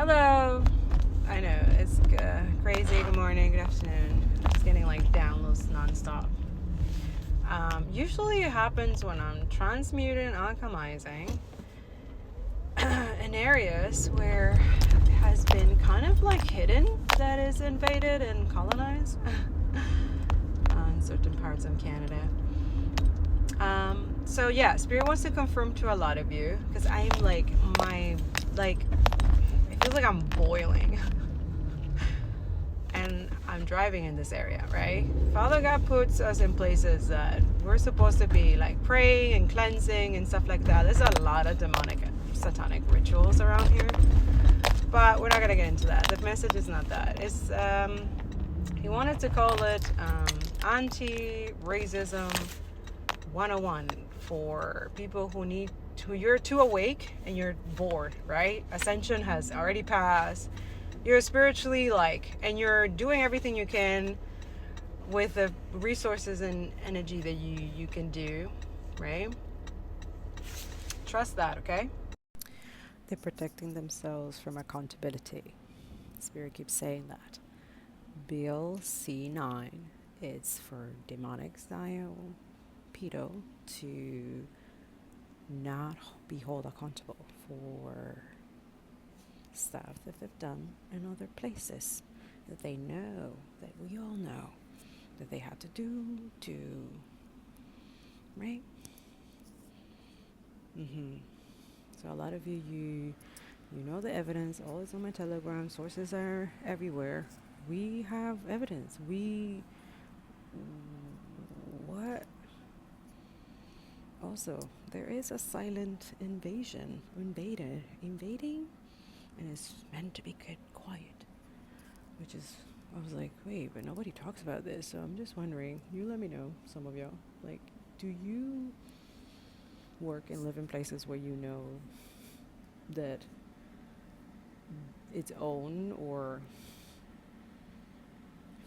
Hello. I know it's crazy. Good morning, good afternoon. It's getting like downloads nonstop. Usually it happens when I'm transmuting, alchemizing in areas where it has been kind of like hidden that is invaded and colonized in certain parts of Canada. So yeah, Spirit wants to confirm to a lot of you because I'm like it feels like I'm boiling. And I'm driving in this area, right? Father God puts us in places that we're supposed to be like praying and cleansing and stuff like that. There's a lot of demonic and satanic rituals around here, but we're not gonna get into that. The message is not that. It's he wanted to call it anti-racism 101 for people who you're too awake and you're bored, right? Ascension has already passed. You're spiritually and you're doing everything you can with the resources and energy that you can do, right? Trust that, okay? They're protecting themselves from accountability. Spirit keeps saying that. Bill C9 is for demonic style pedo to not be held accountable for stuff that they've done in other places that they know, that we all know, that they have to do to, right? So a lot of you know the evidence. All is on my Telegram. Sources are everywhere. We have evidence. What? Also, there is a silent invading, and it's meant to be quiet, which is, I was like, wait, but nobody talks about this, so I'm just wondering, you let me know, some of y'all, like, do you work and live in places where you know that it's own or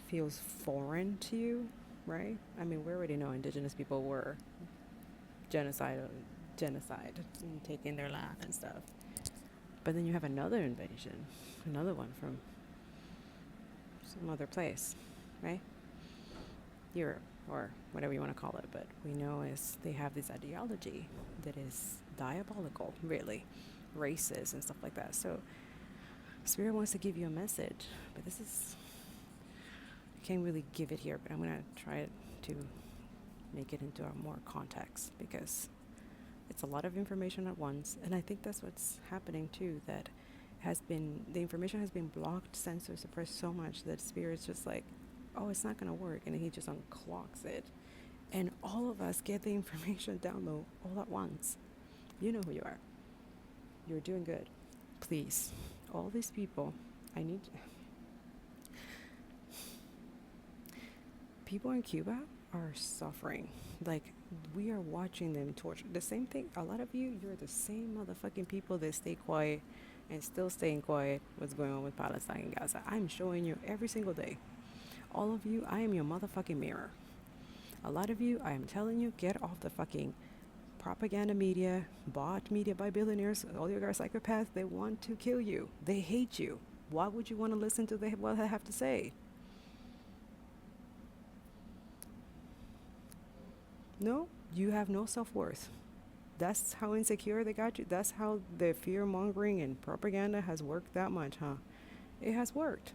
feels foreign to you, right? I mean, we already know indigenous people were genocide and taking their land and stuff. But then you have another invasion, another one from some other place, right? Europe or whatever you want to call it. But we know is they have this ideology that is diabolical, really, racist and stuff like that. So Spirit wants to give you a message, but this is, I can't really give it here, but I'm going to try to make it into a more context because it's a lot of information at once. And I think that's what's happening too, that the information has been blocked, censored, suppressed so much that Spirit's just like, oh, it's not going to work. And he just unclogs it. And all of us get the information download all at once. You know who you are. You're doing good. Please, all these people, people in Cuba are suffering. Like, we are watching them torture. The same thing, a lot of you're the same motherfucking people that stay quiet and still staying quiet what's going on with Palestine and Gaza. I'm showing you every single day. All of you, I am your motherfucking mirror. A lot of you, I am telling you, get off the fucking propaganda media, bought media by billionaires, all you guys psychopaths. They want to kill you. They hate you. Why would you want to listen to what I have to say? No, you have no self-worth. That's how insecure they got you. That's how the fear-mongering and propaganda has worked that much, huh? It has worked.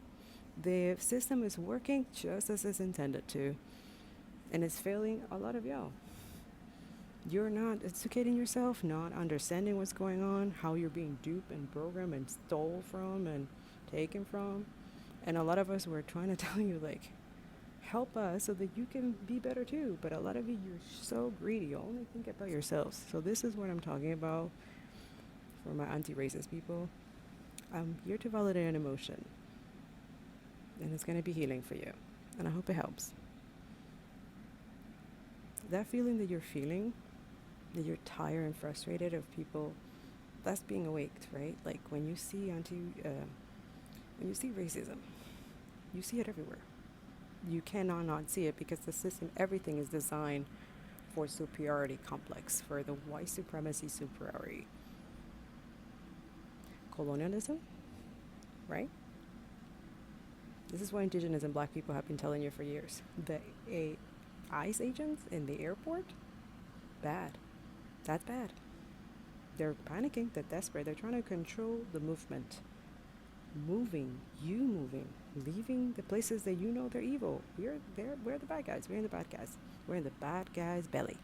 The system is working just as it's intended to. And it's failing a lot of y'all. You're not educating yourself, not understanding what's going on, how you're being duped and programmed and stole from and taken from. And a lot of us were trying to tell you, like, help us so that you can be better too. But a lot of you're so greedy. You only think about yourselves. So this is what I'm talking about for my anti-racist people. I'm here to validate an emotion. And it's going to be healing for you. And I hope it helps. That feeling that you're feeling, that you're tired and frustrated of people, that's being awaked, right? Like when you see when you see racism, you see it everywhere. You cannot not see it because the system, everything is designed for superiority complex, for the white supremacy superiority. Colonialism, right? This is what indigenous and black people have been telling you for years. The ICE agents in the airport, bad. That's bad. They're panicking, they're desperate, they're trying to control the movement. Moving, leaving the places that you know they're evil. We're the bad guys. We're in the bad guys. We're in the bad guy's belly.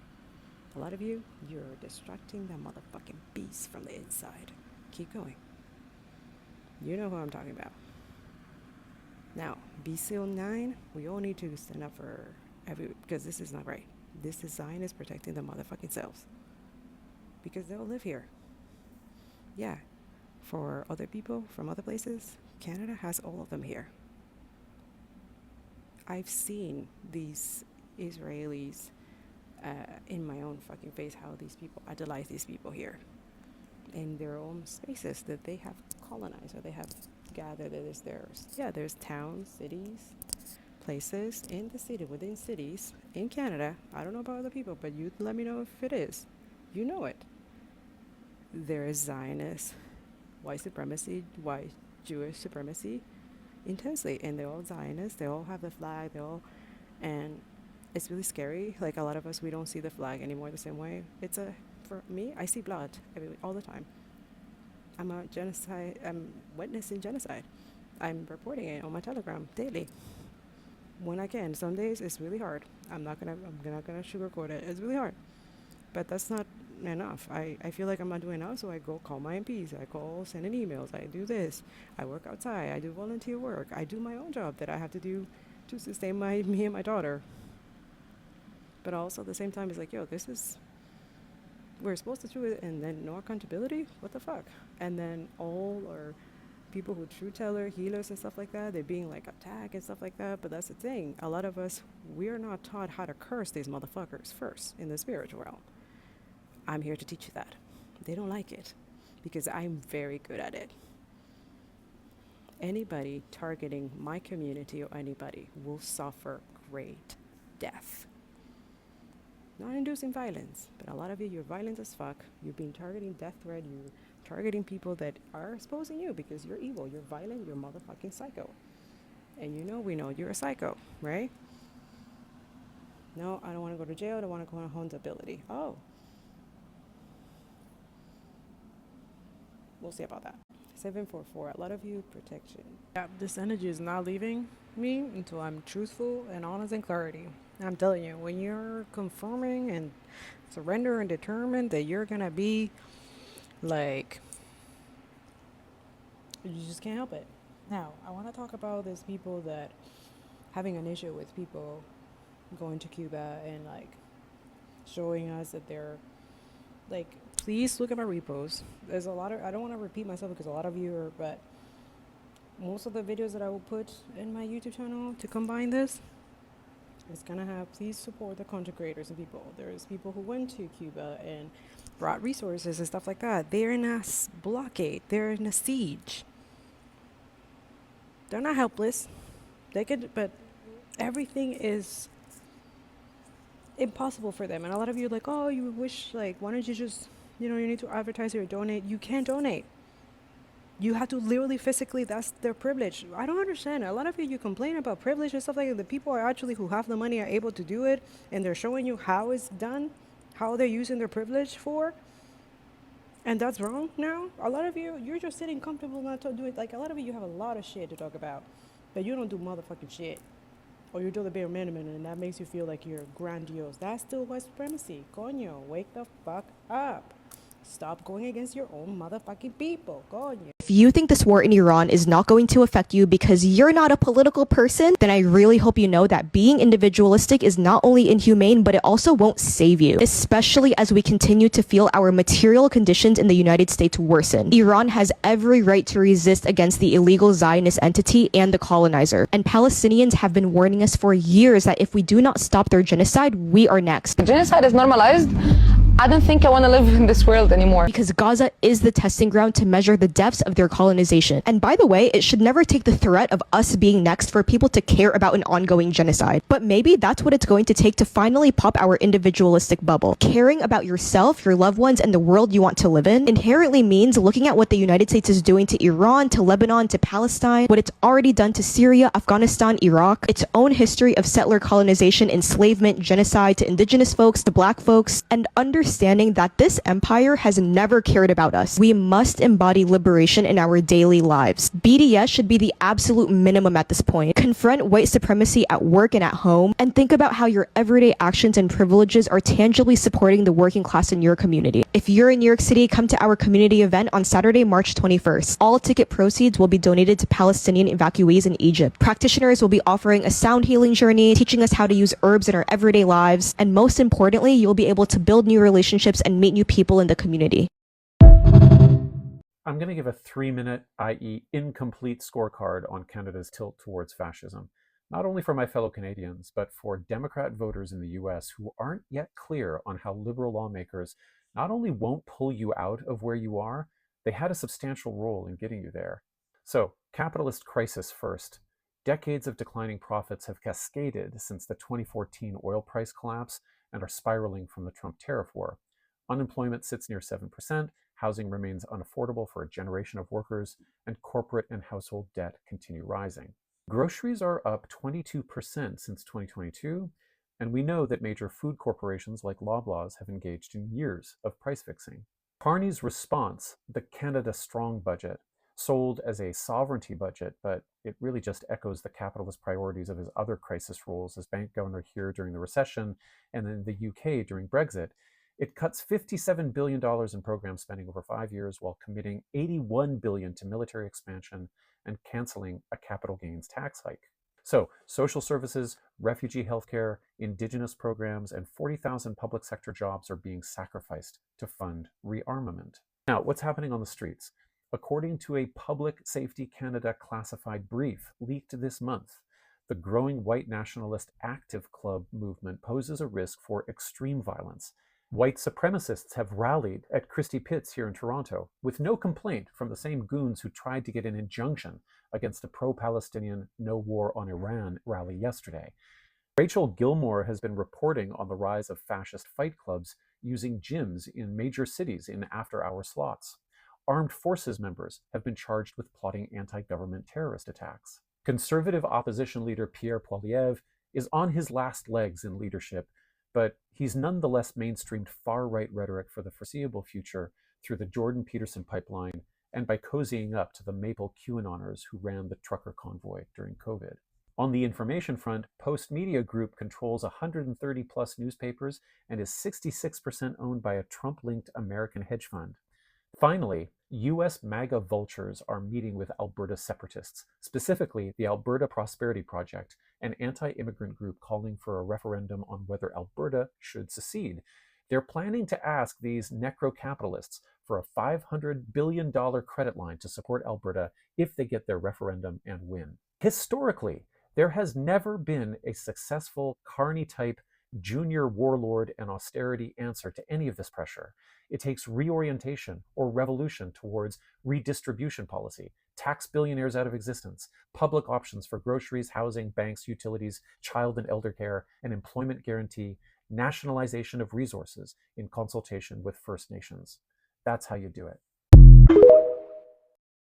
A lot of you, you're distracting that motherfucking beast from the inside. Keep going. You know who I'm talking about. Now, BCL 9, we all need to stand up for because this is not right. This design is protecting the motherfucking selves. Because they'll live here. Yeah. For other people from other places, Canada has all of them here. I've seen these Israelis in my own fucking face, how these people idolize these people here in their own spaces that they have colonized or they have gathered that is theirs. Yeah, there's towns, cities, places in the city, within cities in Canada. I don't know about other people, but you let me know if it is. You know it. There is Zionist, white supremacy, white Jewish supremacy intensely, and they're all Zionists, they all have the flag, and it's really scary. Like, a lot of us, we don't see the flag anymore the same way. For me, I see blood all the time. I'm witnessing genocide. I'm reporting it on my Telegram daily when I can. Some days it's really hard. I'm not gonna sugarcoat it. It's really hard, but that's not enough. I feel like I'm not doing enough, so I go call my MPs, I call, send in emails, I do this, I work outside, I do volunteer work, I do my own job that I have to do to sustain me and my daughter. But also at the same time, it's like, yo, we're supposed to do it, and then no accountability? What the fuck? And then all our people who truth teller, healers and stuff like that, they're being like attacked and stuff like that. But that's the thing, a lot of us, we're not taught how to curse these motherfuckers first in the spiritual realm. I'm here to teach you that. They don't like it because I'm very good at it. Anybody targeting my community or anybody will suffer great death. Not inducing violence, but a lot of you, you're violent as fuck. You've been targeting death threat. You're targeting people that are exposing you because you're evil. You're violent. You're motherfucking psycho. And we know you're a psycho, right? No, I don't want to go to jail. I don't want to go on accountability. Oh. We'll see about that. 744, a lot of you, protection. Yeah, this energy is not leaving me until I'm truthful and honest and clarity. I'm telling you, when you're confirming and surrender and determined that you're gonna be like, you just can't help it. Now, I want to talk about these people that having an issue with people going to Cuba and like showing us that they're like, please look at my reposts. There's a lot of, I don't want to repeat myself because a lot of you are, but most of the videos that I will put in my YouTube channel to combine this, it's going to have, please support the content creators and people. There's people who went to Cuba and brought resources and stuff like that. They're in a blockade. They're in a siege. They're not helpless. They could, but everything is impossible for them. And a lot of you are like, oh, you wish, like, why don't you just, you need to advertise or donate. You can't donate. You have to literally physically, that's their privilege. I don't understand. A lot of you complain about privilege and stuff like that. The people are actually who have the money are able to do it, and they're showing you how it's done, how they're using their privilege for. And that's wrong now. A lot of you, you're just sitting comfortable not to do it. Like, a lot of you have a lot of shit to talk about, but you don't do motherfucking shit. Or you do the bare minimum, and that makes you feel like you're grandiose. That's still white supremacy. Coño, wake the fuck up. Stop going against your own motherfucking people. Coño. If you think this war in Iran is not going to affect you because you're not a political person, then I really hope you know that being individualistic is not only inhumane, but it also won't save you, especially as we continue to feel our material conditions in the United States worsen. Iran has every right to resist against the illegal Zionist entity and the colonizer, and Palestinians have been warning us for years that if we do not stop their genocide, we are next. Genocide is normalized. I don't think I want to live in this world anymore. Because Gaza is the testing ground to measure the depths of their colonization. And by the way, it should never take the threat of us being next for people to care about an ongoing genocide. But maybe that's what it's going to take to finally pop our individualistic bubble. Caring about yourself, your loved ones, and the world you want to live in inherently means looking at what the United States is doing to Iran, to Lebanon, to Palestine, what it's already done to Syria, Afghanistan, Iraq, its own history of settler colonization, enslavement, genocide to indigenous folks, to black folks, and understanding that this empire has never cared about us. We must embody liberation in our daily lives. BDS should be the absolute minimum at this point. Confront white supremacy at work and at home, and think about how your everyday actions and privileges are tangibly supporting the working class in your community. If you're in New York City, come to our community event on Saturday, March 21st. All ticket proceeds will be donated to Palestinian evacuees in Egypt. Practitioners will be offering a sound healing journey, teaching us how to use herbs in our everyday lives, and most importantly, you'll be able to build new relationships and meet new people in the community. I'm going to give a 3-minute, i.e. incomplete scorecard on Canada's tilt towards fascism, not only for my fellow Canadians, but for Democrat voters in the US who aren't yet clear on how liberal lawmakers not only won't pull you out of where you are, they had a substantial role in getting you there. So, capitalist crisis first. Decades of declining profits have cascaded since the 2014 oil price collapse and are spiraling from the Trump tariff war. Unemployment sits near 7%, housing remains unaffordable for a generation of workers, and corporate and household debt continue rising. Groceries are up 22% since 2022, and we know that major food corporations like Loblaws have engaged in years of price fixing. Carney's response, the Canada Strong budget, sold as a sovereignty budget, but it really just echoes the capitalist priorities of his other crisis roles as bank governor here during the recession and in the UK during Brexit. It cuts $57 billion in program spending over 5 years while committing $81 billion to military expansion and canceling a capital gains tax hike. So, social services, refugee healthcare, indigenous programs, and 40,000 public sector jobs are being sacrificed to fund rearmament. Now, what's happening on the streets? According to a Public Safety Canada classified brief leaked this month, the growing white nationalist active club movement poses a risk for extreme violence. White supremacists have rallied at Christie Pitts here in Toronto, with no complaint from the same goons who tried to get an injunction against a pro-Palestinian No War on Iran rally yesterday. Rachel Gilmore has been reporting on the rise of fascist fight clubs using gyms in major cities in after-hour slots. Armed forces members have been charged with plotting anti-government terrorist attacks. Conservative opposition leader Pierre Poilievre is on his last legs in leadership, but he's nonetheless mainstreamed far-right rhetoric for the foreseeable future through the Jordan Peterson pipeline and by cozying up to the Maple QAnoners who ran the trucker convoy during COVID. On the information front, Post Media Group controls 130-plus newspapers and is 66% owned by a Trump-linked American hedge fund. Finally, U.S. MAGA vultures are meeting with Alberta separatists, specifically the Alberta Prosperity Project, an anti-immigrant group calling for a referendum on whether Alberta should secede. They're planning to ask these necro-capitalists for a $500 billion credit line to support Alberta if they get their referendum and win. Historically, there has never been a successful Carney-type junior warlord and austerity answer to any of this pressure. It takes reorientation or revolution towards redistribution policy, tax billionaires out of existence, public options for groceries, housing, banks, utilities, child and elder care, an employment guarantee, nationalization of resources in consultation with First Nations. That's how you do it.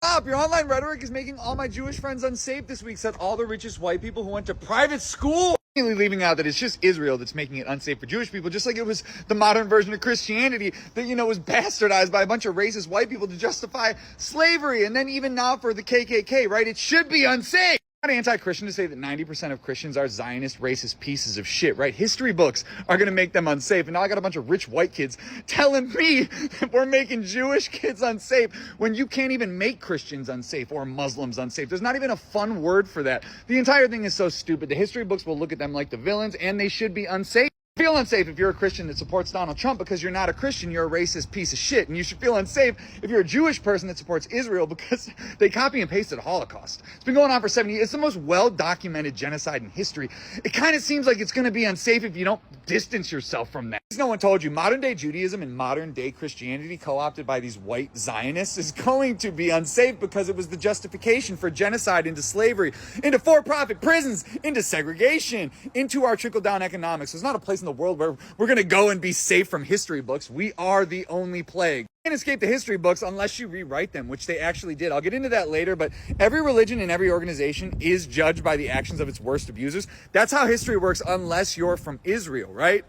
Stop! Your online rhetoric is making all my Jewish friends unsafe this week, said all the richest white people who went to private school. Leaving out that it's just Israel that's making it unsafe for Jewish people, just like it was the modern version of Christianity that, was bastardized by a bunch of racist white people to justify slavery, and then even now for the KKK, right? It should be unsafe. Not anti-Christian to say that 90% of Christians are Zionist, racist pieces of shit, right? History books are going to make them unsafe. And now I got a bunch of rich white kids telling me that we're making Jewish kids unsafe when you can't even make Christians unsafe or Muslims unsafe. There's not even a fun word for that. The entire thing is so stupid. The history books will look at them like the villains, and they should be unsafe. Feel unsafe if you're a Christian that supports Donald Trump because you're not a Christian, you're a racist piece of shit. And you should feel unsafe if you're a Jewish person that supports Israel because they copy and pasted the Holocaust. It's been going on for 70 years. It's the most well-documented genocide in history. It kind of seems like it's going to be unsafe if you don't distance yourself from that. No one told you modern-day Judaism and modern-day Christianity co-opted by these white Zionists is going to be unsafe because it was the justification for genocide into slavery, into for-profit prisons, into segregation, into our trickle-down economics. There's not a place in the world where we're going to go and be safe from history books. We are the only plague. You can't escape the history books unless you rewrite them, which they actually did. I'll get into that later, but every religion and every organization is judged by the actions of its worst abusers. That's how history works unless you're from Israel, right?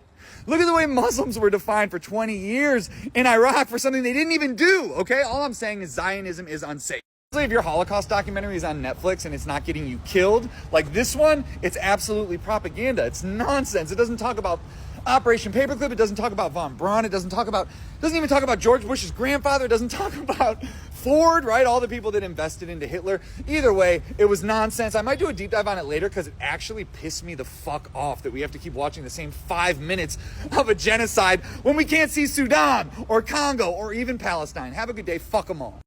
Look at the way Muslims were defined for 20 years in Iraq for something they didn't even do, okay? All I'm saying is Zionism is unsafe. If your Holocaust documentary is on Netflix and it's not getting you killed, like this one, it's absolutely propaganda. It's nonsense. It doesn't talk about Operation Paperclip. It doesn't talk about von Braun. It doesn't even talk about George Bush's grandfather. It doesn't talk about Ford, right? All the people that invested into Hitler. Either way, it was nonsense. I might do a deep dive on it later because it actually pissed me the fuck off that we have to keep watching the same 5 minutes of a genocide when we can't see Sudan or Congo or even Palestine. Have a good day. Fuck them all.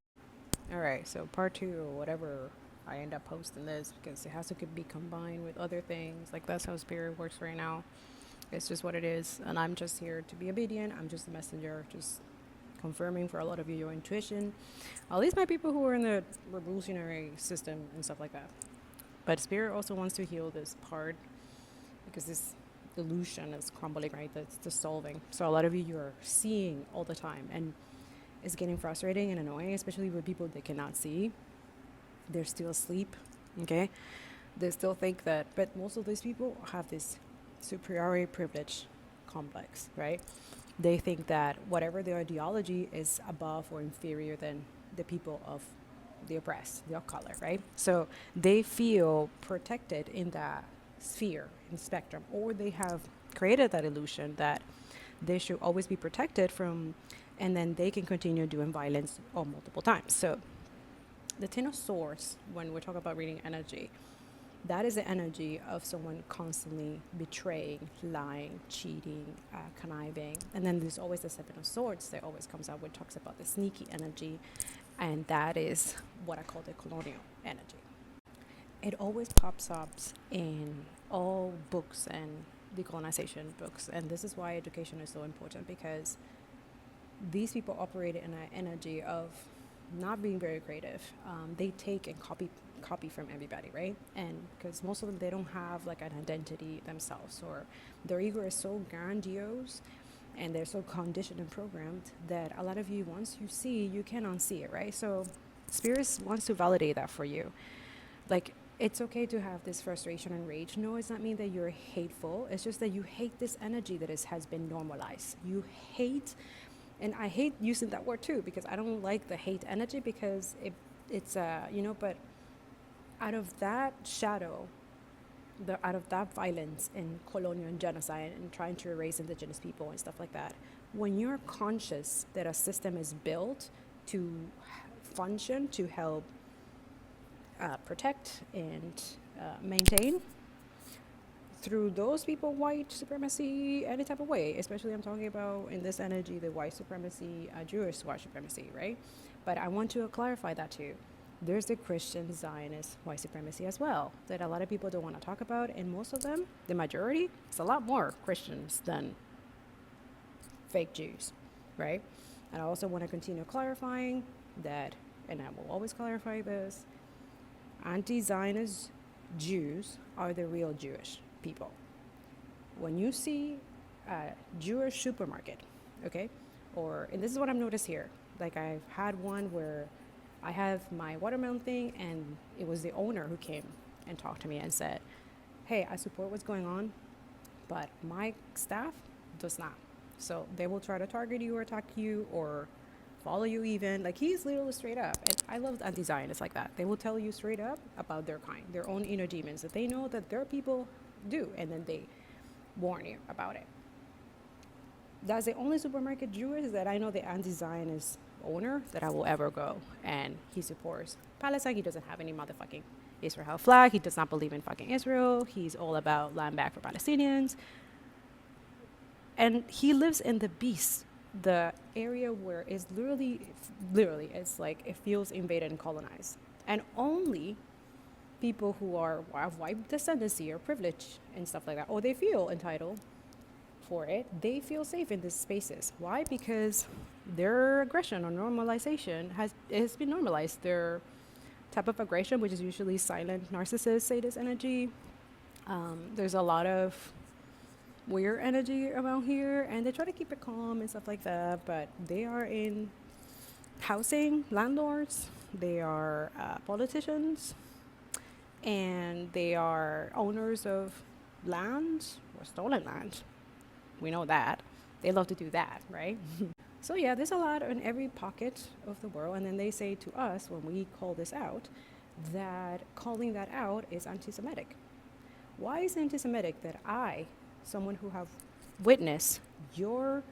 All right, so part 2 or whatever, I end up posting this because it has to be combined with other things. Like, that's how spirit works right now. It's just what it is, and I'm just here to be obedient. I'm just a messenger, just confirming for a lot of you your intuition. At least my people who are in the revolutionary system and stuff like that. But spirit also wants to heal this part because this illusion is crumbling, right? That's dissolving. So a lot of you are seeing all the time, and it's getting frustrating and annoying, especially with people that cannot see. They're still asleep, okay? They still think that, but most of these people have this superiority privilege complex, right? They think that whatever their ideology is above or inferior than the people of the oppressed, the color, right? So they feel protected in that sphere, in spectrum, or they have created that illusion that they should always be protected from, and then they can continue doing violence on multiple times. So the Ten of Swords, when we're talking about reading energy, that is the energy of someone constantly betraying, lying, cheating, conniving. And then there's always the Seven of Swords that always comes out, which talks about the sneaky energy. And that is what I call the colonial energy. It always pops up in all books and decolonization books. And this is why education is so important, because these people operate in an energy of not being very creative. They take and copy from everybody, right? And because most of them, they don't have like an identity themselves, or their ego is so grandiose and they're so conditioned and programmed that a lot of you, once you see, you can't unsee it, right? So spirits wants to validate that for you. Like, it's okay to have this frustration and rage. No, it's not mean that you're hateful. It's just that you hate this energy that has been normalized. You hate, and I hate using that word too, because I don't like the hate energy, because it's but out of that shadow, out of that violence and colonial and genocide and trying to erase indigenous people and stuff like that, when you're conscious that a system is built to function, to help protect and maintain, through those people, white supremacy, any type of way, especially I'm talking about in this energy, the white supremacy, Jewish white supremacy, right? But I want to clarify that too. There's the Christian Zionist white supremacy as well, that a lot of people don't want to talk about, and most of them, the majority, it's a lot more Christians than fake Jews, right? And I also want to continue clarifying that, and I will always clarify this, anti-Zionist Jews are the real Jewish people. When you see a Jewish supermarket, okay, and this is what I've noticed here, like I've had one where I have my watermelon thing, and it was the owner who came and talked to me and said, hey, I support what's going on, but my staff does not. So they will try to target you or attack you or follow you even. Like, he's literally straight up. And I love anti-Zionists like that. They will tell you straight up about their kind, their own inner demons that they know that their people do, and then they warn you about it. That's the only supermarket Jewish that I know, the anti-Zionist owner, that I will ever go, and he supports Palestine. He doesn't have any motherfucking Israel flag. He does not believe in fucking Israel. He's all about land back for Palestinians. And he lives in the beast, the area where it's literally, it's like it feels invaded and colonized. And only people who are of white descendancy or privilege and stuff like that, or they feel entitled for it, they feel safe in these spaces. Why? Because their aggression or normalization has been normalized. Their type of aggression, which is usually silent narcissist sadist energy. There's a lot of weird energy around here, and they try to keep it calm and stuff like that, but they are in housing landlords, they are politicians, and they are owners of land or stolen land. We know that. They love to do that, right? So yeah, there's a lot in every pocket of the world, and then they say to us when we call this out that calling that out is anti-Semitic. Why is it anti-Semitic that I, someone who have witnessed your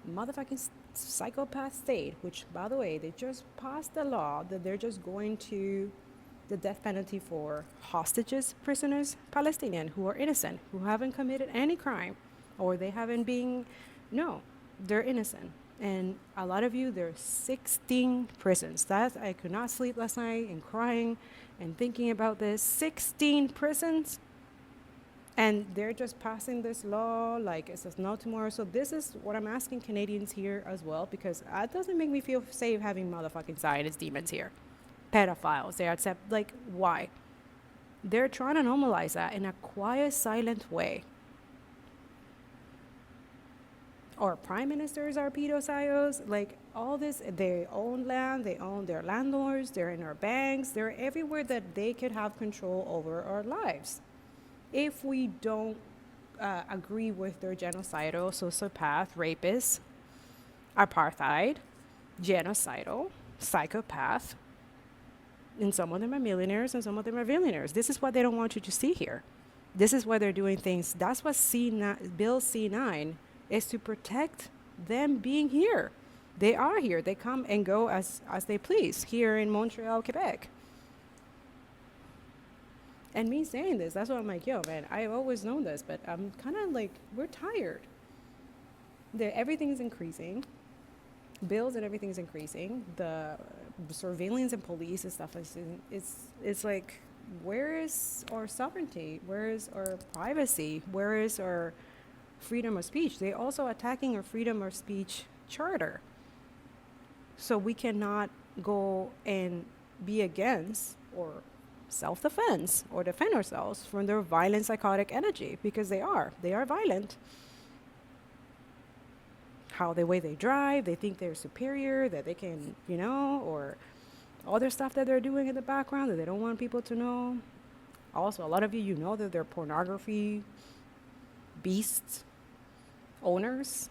motherfucking psychopath state, which by the way, they just passed the law that they're just going to the death penalty for hostages, prisoners, Palestinian who are innocent, who haven't committed any crime, or they haven't been, no, they're innocent. And a lot of you, there are 16 prisons. That I could not sleep last night and crying and thinking about this. 16 prisons. And they're just passing this law like it says no tomorrow. So this is what I'm asking Canadians here as well, because that doesn't make me feel safe having motherfucking Zionist demons here. Pedophiles, they accept, like, why? They're trying to normalize that in a quiet, silent way. Or prime ministers are pedophiles, like all this, they own land, they own their landlords, they're in our banks, they're everywhere that they could have control over our lives. If we don't agree with their genocidal, sociopath, rapist, apartheid, genocidal, psychopath, and some of them are millionaires and some of them are billionaires. This is what they don't want you to see here. This is why they're doing things. That's what Bill C9 is, to protect them being here. They are here. They come and go as they please here in Montreal, Quebec. And me saying this, that's why I'm like, yo, man, I've always known this, but I'm kind of like, we're tired. Everything's increasing. Bills and everything's increasing. The surveillance and police and stuff it's like, where is our sovereignty? Where is our privacy? Where is our freedom of speech? They're also attacking our freedom of speech charter. So we cannot go and be against or self-defense or defend ourselves from their violent psychotic energy, because they are violent. How the way they drive, they think they're superior, that they can, or other stuff that they're doing in the background that they don't want people to know. Also, a lot of you know that they're pornography beasts owners.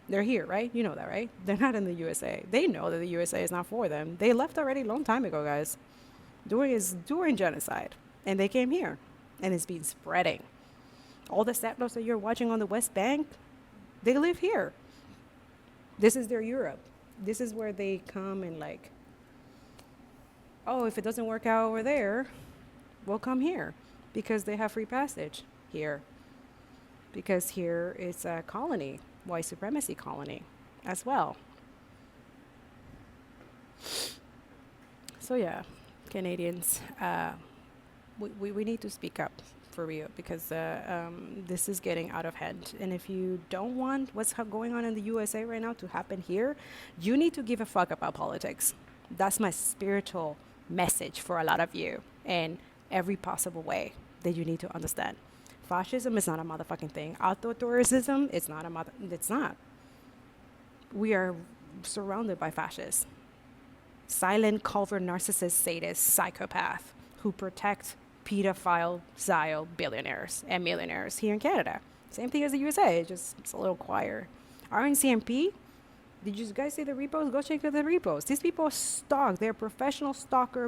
They're here, right? You know that, right? They're not in the USA. They know that the USA is not for them. They left already a long time ago, guys. During genocide. And they came here. And it's been spreading. All the settlers that you're watching on the West Bank, they live here. This is their Europe. This is where they come and like, oh, if it doesn't work out over there, we'll come here. Because they have free passage here. Because here it's a colony, white supremacy colony as well. So yeah, Canadians, we need to speak up for real, because this is getting out of hand. And if you don't want what's going on in the USA right now to happen here, you need to give a fuck about politics. That's my spiritual message for a lot of you in every possible way that you need to understand. Fascism is not a motherfucking thing. Authoritarianism, it's not. We are surrounded by fascists. Silent, covert, narcissist, sadist, psychopath who protect pedophile, billionaires and millionaires here in Canada. Same thing as the USA, it's a little quieter. RNCMP, did you guys see the repos? Go check out the repos. These people stalk. They're professional stalker,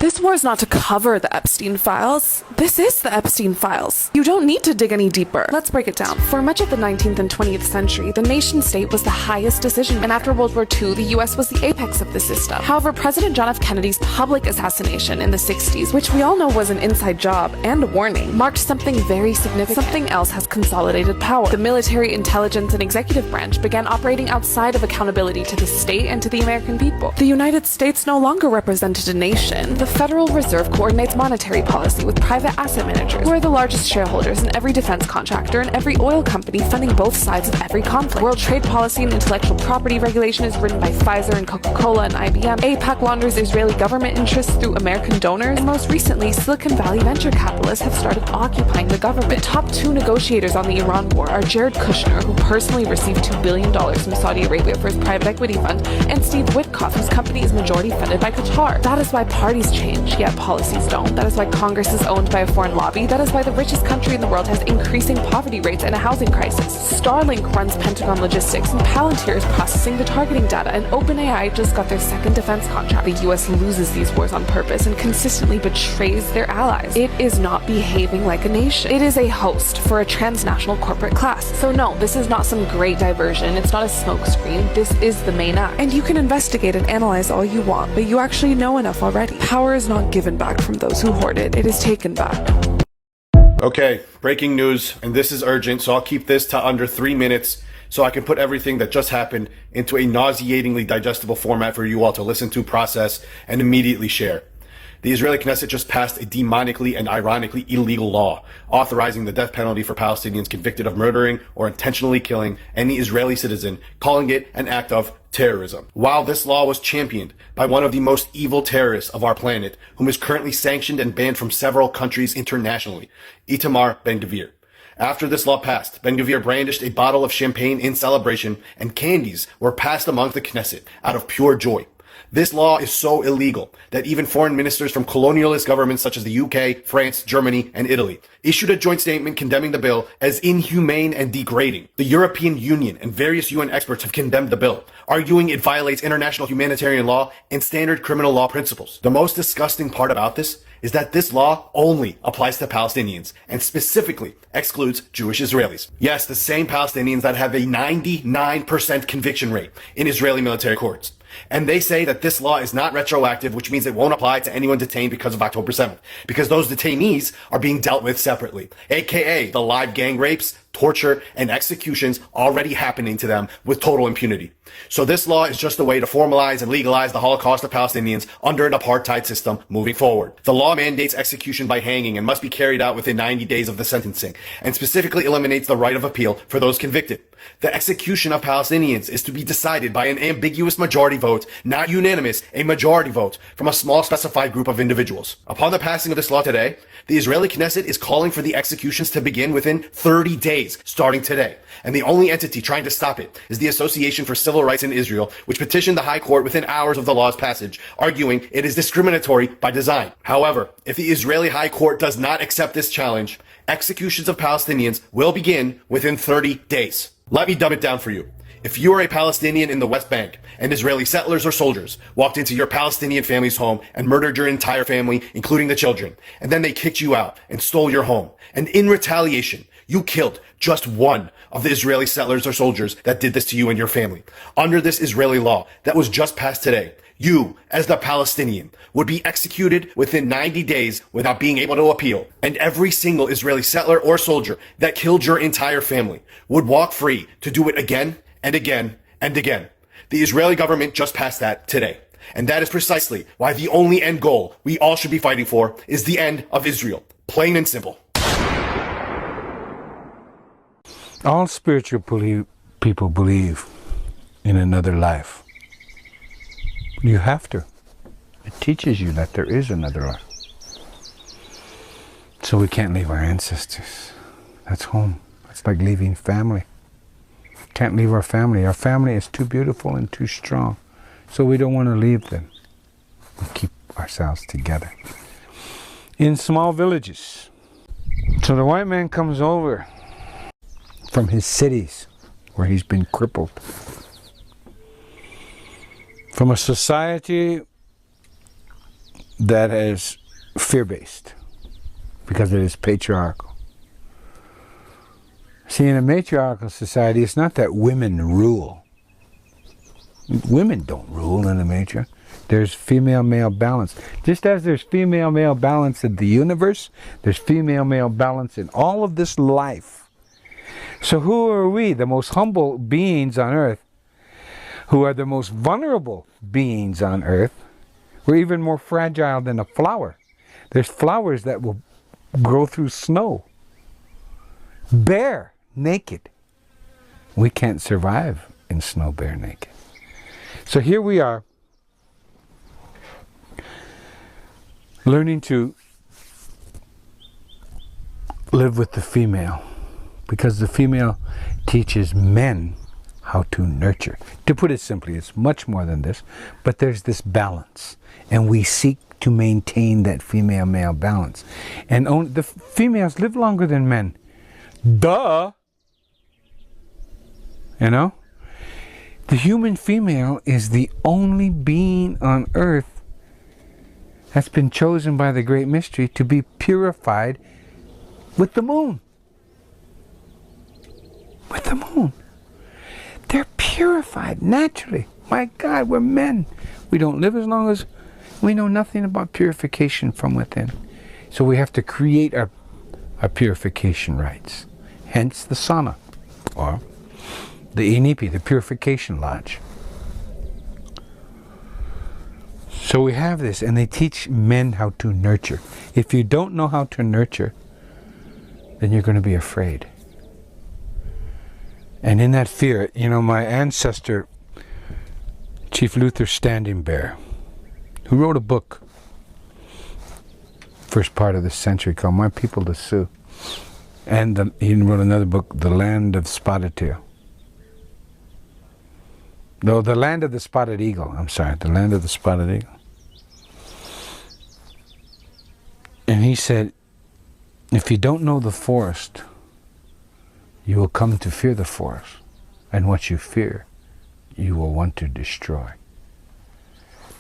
This war is not to cover the Epstein files. This is the Epstein files. You don't need to dig any deeper. Let's break it down. For much of the 19th and 20th century, the nation state was the highest decision, and after World War II, the US was the apex of the system. However, President John F. Kennedy's public assassination in the 60s, which we all know was an inside job and a warning, marked something very significant. Something else has consolidated power. The military, intelligence, and executive branch began operating outside of accountability to the state and to the American people. The United States no longer represented a nation. The Federal Reserve coordinates monetary policy with private asset managers, who are the largest shareholders in every defense contractor and every oil company funding both sides of every conflict. World trade policy and intellectual property regulation is written by Pfizer and Coca-Cola and IBM. AIPAC launders Israeli government interests through American donors, and most recently, Silicon Valley venture capitalists have started occupying the government. The top two negotiators on the Iran war are Jared Kushner, who personally received $2 billion from Saudi Arabia for his private equity fund, and Steve Witkoff, whose company is majority funded by Qatar. That is why parties change, yet policies don't. That is why Congress is owned by a foreign lobby. That is why the richest country in the world has increasing poverty rates and a housing crisis. Starlink runs Pentagon Logistics, and Palantir is processing the targeting data, and OpenAI just got their second defense contract. The US loses these wars on purpose and consistently betrays their allies. It is not behaving like a nation. It is a host for a transnational corporate class. So no, this is not some great diversion. It's not a smokescreen. This is the main act. And you can investigate and analyze all you want, but you actually know enough already. Power is not given back from those who hoard it. It is taken back. Okay, breaking news, and this is urgent, so I'll keep this to under 3 minutes so I can put everything that just happened into a nauseatingly digestible format for you all to listen to, process, and immediately share. The Israeli Knesset just passed a demonically and ironically illegal law authorizing the death penalty for Palestinians convicted of murdering or intentionally killing any Israeli citizen, calling it an act of terrorism. While this law was championed by one of the most evil terrorists of our planet, whom is currently sanctioned and banned from several countries internationally, 𝓁𓁆𓂀𓅃. After this law passed, Ben-Gvir brandished a bottle of champagne in celebration, and candies were passed among the Knesset out of pure joy. This law is so illegal that even foreign ministers from colonialist governments such as the UK, France, Germany, and Italy issued a joint statement condemning the bill as inhumane and degrading. The European Union and various UN experts have condemned the bill, arguing it violates international humanitarian law and standard criminal law principles. The most disgusting part about this is that this law only applies to Palestinians and specifically excludes Jewish Israelis. Yes, the same Palestinians that have a 99% conviction rate in Israeli military courts. And they say that this law is not retroactive, which means it won't apply to anyone detained because of October 7th, because those detainees are being dealt with separately, aka the live gang rapes, torture, and executions already happening to them with total impunity. So this law is just a way to formalize and legalize the Holocaust of Palestinians under an apartheid system moving forward. The law mandates execution by hanging and must be carried out within 90 days of the sentencing, and specifically eliminates the right of appeal for those convicted. The execution of Palestinians is to be decided by an ambiguous majority vote, not unanimous, a majority vote from a small specified group of individuals. Upon the passing of this law today, the Israeli Knesset is calling for the executions to begin within 30 days, starting today. And the only entity trying to stop it is the Association for Civil Rights in Israel, which petitioned the High Court within hours of the law's passage, arguing it is discriminatory by design. However, if the Israeli High Court does not accept this challenge, executions of Palestinians will begin within 30 days. Let me dumb it down for you. If you are a Palestinian in the West Bank and Israeli settlers or soldiers walked into your Palestinian family's home and murdered your entire family, including the children, and then they kicked you out and stole your home, and in retaliation, you killed just one of the Israeli settlers or soldiers that did this to you and your family. Under this Israeli law that was just passed today, you, as the Palestinian, would be executed within 90 days without being able to appeal. And every single Israeli settler or soldier that killed your entire family would walk free to do it again and again and again. The Israeli government just passed that today. And that is precisely why the only end goal we all should be fighting for is the end of Israel. Plain and simple. All spiritual people believe in another life. You have to. It teaches you that there is another life. So we can't leave our ancestors. That's home. It's like leaving family. Can't leave our family. Our family is too beautiful and too strong. So we don't want to leave them. We keep ourselves together. In small villages. So the white man comes over from his cities where he's been crippled. From a society that is fear-based because it is patriarchal. See, in a matriarchal society, it's not that women rule. Women don't rule in a matriarch. There's female-male balance. Just as there's female-male balance in the universe, there's female-male balance in all of this life. So who are we, the most humble beings on earth, who are the most vulnerable beings on earth? We're even more fragile than a flower. There's flowers that will grow through snow. Bare, naked. We can't survive in snow bare naked. So here we are, learning to live with the female, because the female teaches men how to nurture. To put it simply, it's much more than this, but there's this balance, and we seek to maintain that female-male balance. And the females live longer than men. Duh! You know? The human female is the only being on earth that's been chosen by the Great Mystery to be purified with the moon. With the moon. They're purified naturally. My God, we're men. We don't live as long as we know nothing about purification from within. So we have to create our purification rites. Hence the sauna, or the 𝓁�𓃆🂄, the purification lodge. So we have this, and they teach men how to nurture. If you don't know how to nurture, then you're going to be afraid. And in that fear, you know, my ancestor, Chief Luther Standing Bear, who wrote a book, first part of this century, called My People the Sioux. And he wrote another book, The Land of Spotted Tail. No, The Land of the Spotted Eagle. I'm sorry, The Land of the Spotted Eagle. And he said, if you don't know the forest, you will come to fear the forest. And what you fear, you will want to destroy.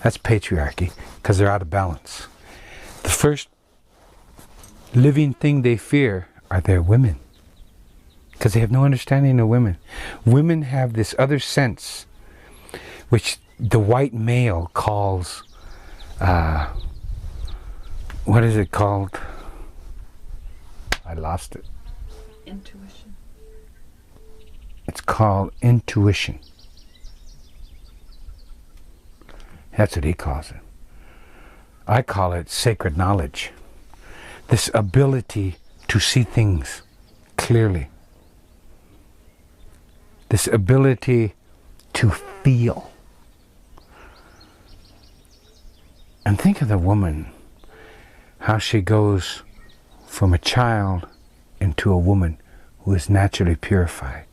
That's patriarchy, because they're out of balance. The first living thing they fear are their women, because they have no understanding of women. Women have this other sense, which the white male calls, what is it called? I lost it. Intuition. It's called intuition. That's what he calls it. I call it sacred knowledge. This ability to see things clearly. This ability to feel. And think of the woman, how she goes from a child into a woman who is naturally purified.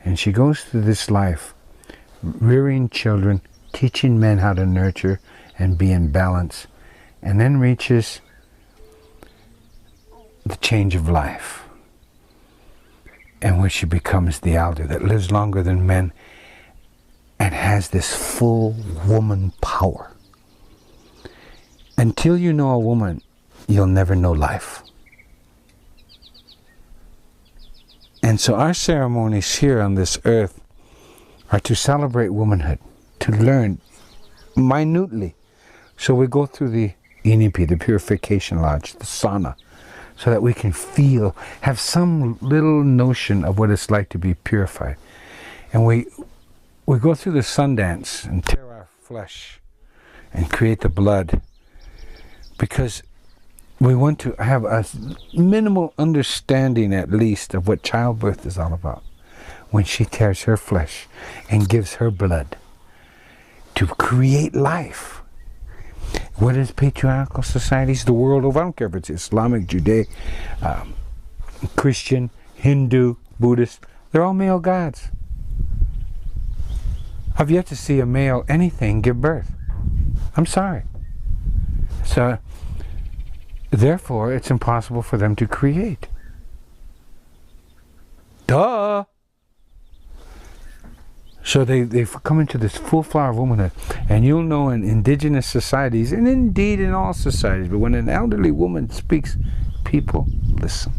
And she goes through this life rearing children, teaching men how to nurture and be in balance, and then reaches the change of life, in which she becomes the elder that lives longer than men and has this full woman power. Until you know a woman, you'll never know life. And so our ceremonies here on this earth are to celebrate womanhood, to learn minutely. So we go through the 𝓁𝓃🂄, the purification lodge, the sauna, so that we can feel, have some little notion of what it's like to be purified. And we go through the sun dance and tear our flesh and create the blood, because we want to have a minimal understanding, at least, of what childbirth is all about. When she tears her flesh and gives her blood to create life. What is patriarchal societies the world over? I don't care if it's Islamic, Judaic, Christian, Hindu, Buddhist. They're all male gods. I've yet to see a male anything give birth. I'm sorry. So, therefore, it's impossible for them to create. Duh! So they come into this full flower of womanhood. And you'll know in indigenous societies, and indeed in all societies, but when an elderly woman speaks, people listen.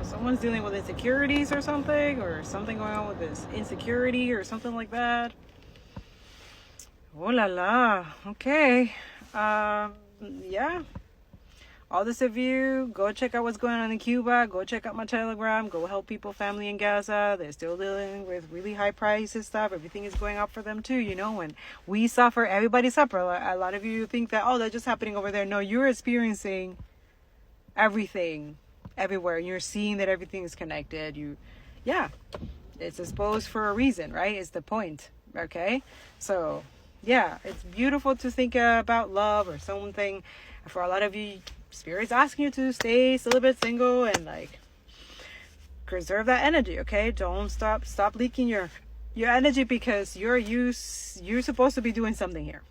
Someone's dealing with insecurities or something going on with this insecurity or something like that. Oh la la. Okay. Yeah. All this of you, go check out what's going on in Cuba. Go check out my Telegram. Go help people, family in Gaza. They're still dealing with really high prices stuff. Everything is going up for them too. You know, when we suffer, everybody suffer. A lot of you think that, oh, that's just happening over there. No, you're experiencing everything everywhere. You're seeing that everything is connected. Yeah, it's exposed for a reason, right? It's the point. Okay. So yeah, it's beautiful to think about love or something. For a lot of you, Spirit's asking you to stay a little bit single and like preserve that energy. Okay, don't stop leaking your energy, because you're supposed to be doing something here,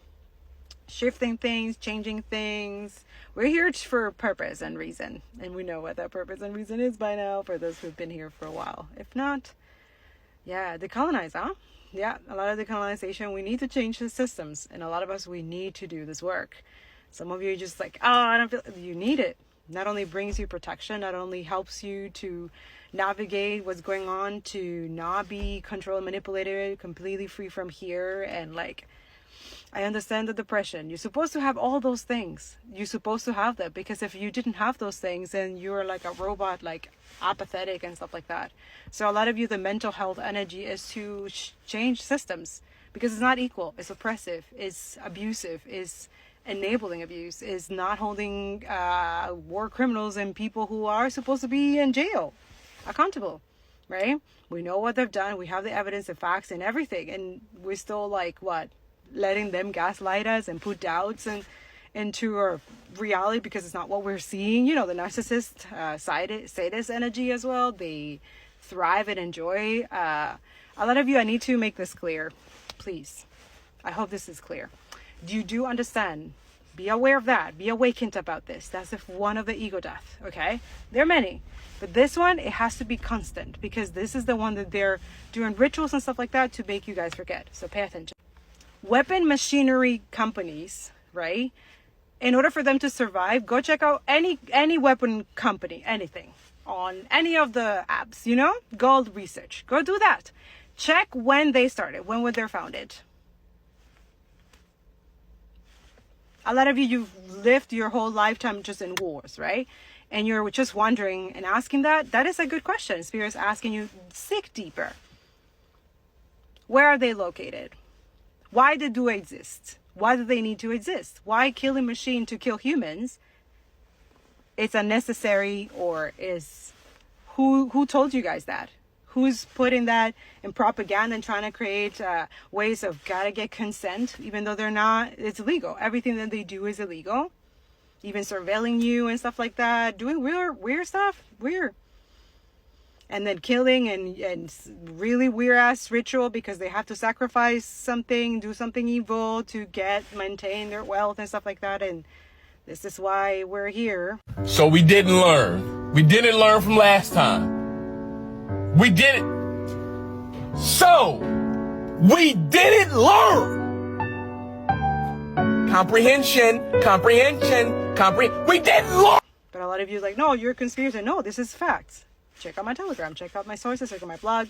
shifting things, changing things. We're here for a purpose and reason, and we know what that purpose and reason is by now for those who've been here for a while. If not, yeah, decolonize, huh? Yeah, a lot of decolonization. We need to change the systems, and a lot of us, we need to do this work. Some of you are just like, oh, I don't feel. You need it. Not only brings you protection, not only helps you to navigate what's going on, to not be controlled, manipulated, completely free from here. And like, I understand the depression. You're supposed to have all those things. You're supposed to have that, because if you didn't have those things, then you're like a robot, like apathetic and stuff like that. So a lot of you, the mental health energy is to change systems, because it's not equal. It's oppressive. It's abusive. It's enabling abuse, is not holding war criminals and people who are supposed to be in jail accountable, right? We know what they've done. We have the evidence, the facts, and everything, and we're still like, what, letting them gaslight us and put doubts into our reality, because it's not what we're seeing. You know, the narcissist sadist energy as well, they thrive and enjoy. A lot of you, I need to make this clear, please. I hope this is clear. You do understand. Be aware of that. Be awakened about this. That's one of the ego death. Okay, there are many, but this one, it has to be constant, because this is the one that they're doing rituals and stuff like that to make you guys forget. So pay attention. Weapon machinery companies, right? In order for them to survive, go check out any weapon company, anything on any of the apps. You know, go research. Go do that. Check when they started. When were they founded? A lot of you, you've lived your whole lifetime just in wars, right? And you're just wondering and asking that. That is a good question. Spirit's asking you, seek deeper. Where are they located? Why do they exist? Why do they need to exist? Why killing machine to kill humans? It's unnecessary, or is who told you guys that? Who's putting that in propaganda and trying to create ways of gotta get consent, even though they're not? It's illegal. Everything that they do is illegal. Even surveilling you and stuff like that, doing weird stuff, weird. And then killing and really weird ass ritual, because they have to sacrifice something, do something evil to maintain their wealth and stuff like that. And this is why we're here. So we didn't learn. We didn't learn from last time. We didn't. So, we didn't learn. Comprehension. We didn't learn. But a lot of you are like, no, you're a conspiracy. No, this is facts. Check out my Telegram. Check out my sources. Check out my blog.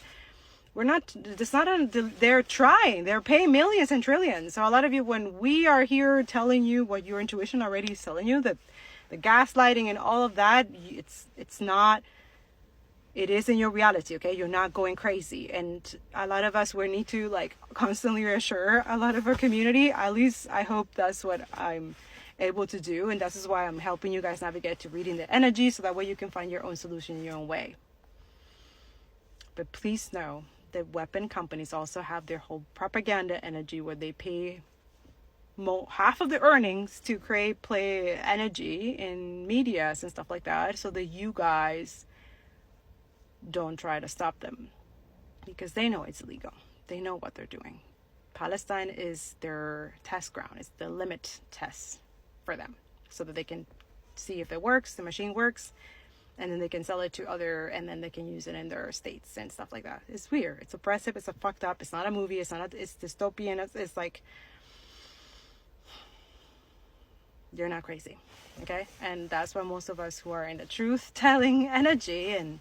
They're trying. They're paying millions and trillions. So a lot of you, when we are here telling you what your intuition already is telling you, that the gaslighting and all of that, it's not... It is in your reality, okay? You're not going crazy. And a lot of us, we need to like constantly reassure a lot of our community. At least I hope that's what I'm able to do. And this is why I'm helping you guys navigate to reading the energy, so that way you can find your own solution in your own way. But please know that weapon companies also have their whole propaganda energy, where they pay half of the earnings to play energy in medias and stuff like that, so that you guys don't try to stop them, because they know it's illegal. They know what they're doing. Palestine is their test ground. It's the limit test for them, so that they can see if it works, the machine works, and then they can sell it to other, and then they can use it in their states and stuff like that. It's weird. It's oppressive. It's a fucked up. It's not a movie. It's not. It's dystopian. It's like, you're not crazy, okay? And that's why most of us who are in the truth-telling energy, and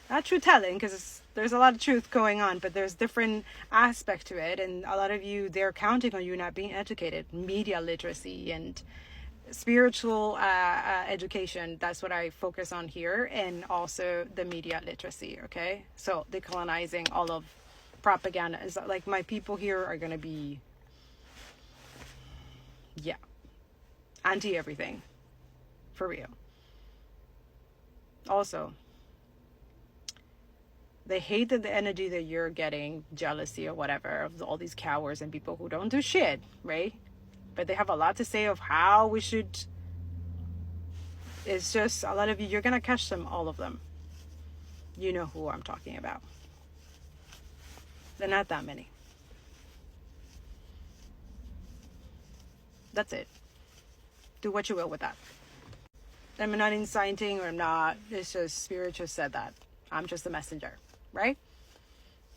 not truth-telling because there's a lot of truth going on, but there's different aspect to it, and a lot of you, they're counting on you not being educated. Media literacy and spiritual education, that's what I focus on here, and also the media literacy, okay? So decolonizing all of propaganda is like, my people here are gonna be, yeah, anti everything, for real. Also, they hate the energy that you're getting, jealousy or whatever, of all these cowards and people who don't do shit, right? But they have a lot to say of how we should. It's just, a lot of you, you're gonna catch them, all of them. You know who I'm talking about. They're not that many. That's it. Do what you will with that. I'm not inciting, or I'm not, it's just Spirit just said that. I'm just a messenger, right?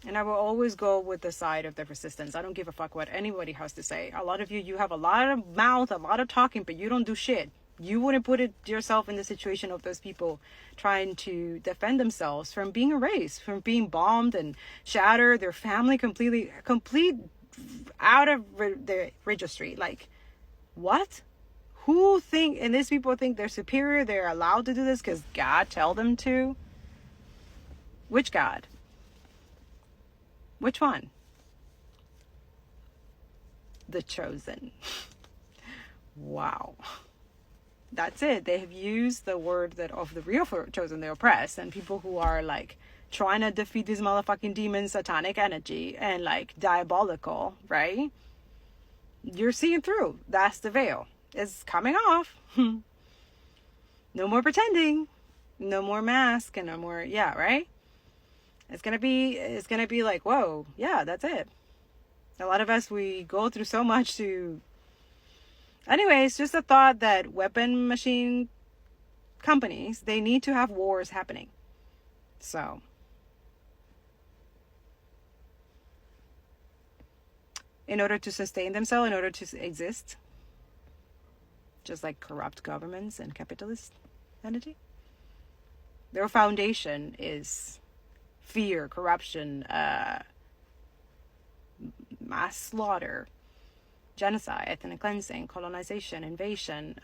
And I will always go with the side of the resistance. I don't give a fuck what anybody has to say. A lot of you, you have a lot of mouth, a lot of talking, but you don't do shit. You wouldn't put yourself in the situation of those people trying to defend themselves from being erased, from being bombed and shattered, their family complete out of the registry. Like, what? Who think, and these people think they're superior, they're allowed to do this because God tell them to? Which God? Which one? The chosen. Wow. That's it. They have used the word that of the real chosen, the oppressed, and people who are like trying to defeat these motherfucking demons, satanic energy, and like diabolical, right? You're seeing through. That's the veil. It's coming off. No more pretending. No more mask, and no more, yeah, right? It's gonna be like, whoa, yeah, that's it. A lot of us, we go through so much to, anyways, just a thought that weapon machine companies, they need to have wars happening. So in order to sustain themselves, in order to exist, just like corrupt governments and capitalist energy, their foundation is fear, corruption, mass slaughter, genocide, ethnic cleansing, colonization, invasion.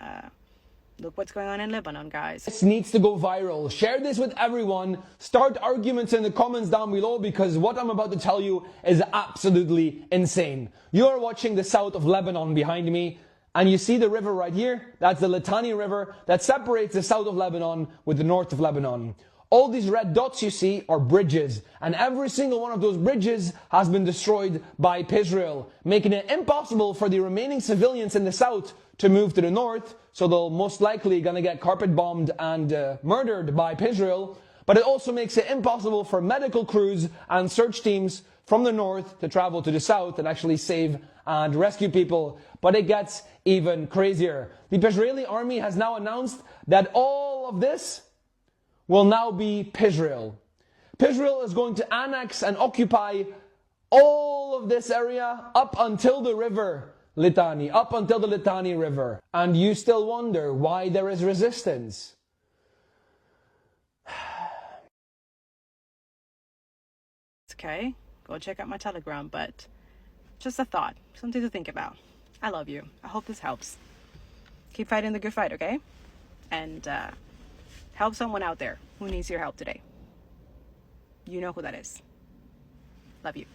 Look what's going on in Lebanon, guys. This needs to go viral. Share this with everyone. Start arguments in the comments down below, because what I'm about to tell you is absolutely insane. You're watching the south of Lebanon behind me, and you see the river right here. That's the 𝓁្��𓂀📃 River that separates the south of Lebanon with the north of Lebanon. All these red dots you see are bridges, and every single one of those bridges has been destroyed by Israel, making it impossible for the remaining civilians in the south to move to the north, so they'll most likely gonna get carpet bombed and murdered by Israel. But it also makes it impossible for medical crews and search teams from the north to travel to the south and actually save and rescue people. But it gets even crazier. The Israeli army has now announced that all of this will now be Israel. Israel is going to annex and occupy all of this area up until the river 𝓁្��🂀, up until the 𝓁្��🂀 River. And you still wonder why there is resistance. Okay, go check out my Telegram, but just a thought, something to think about. I love you. I hope this helps. Keep fighting the good fight, okay? And help someone out there who needs your help today. You know who that is. Love you.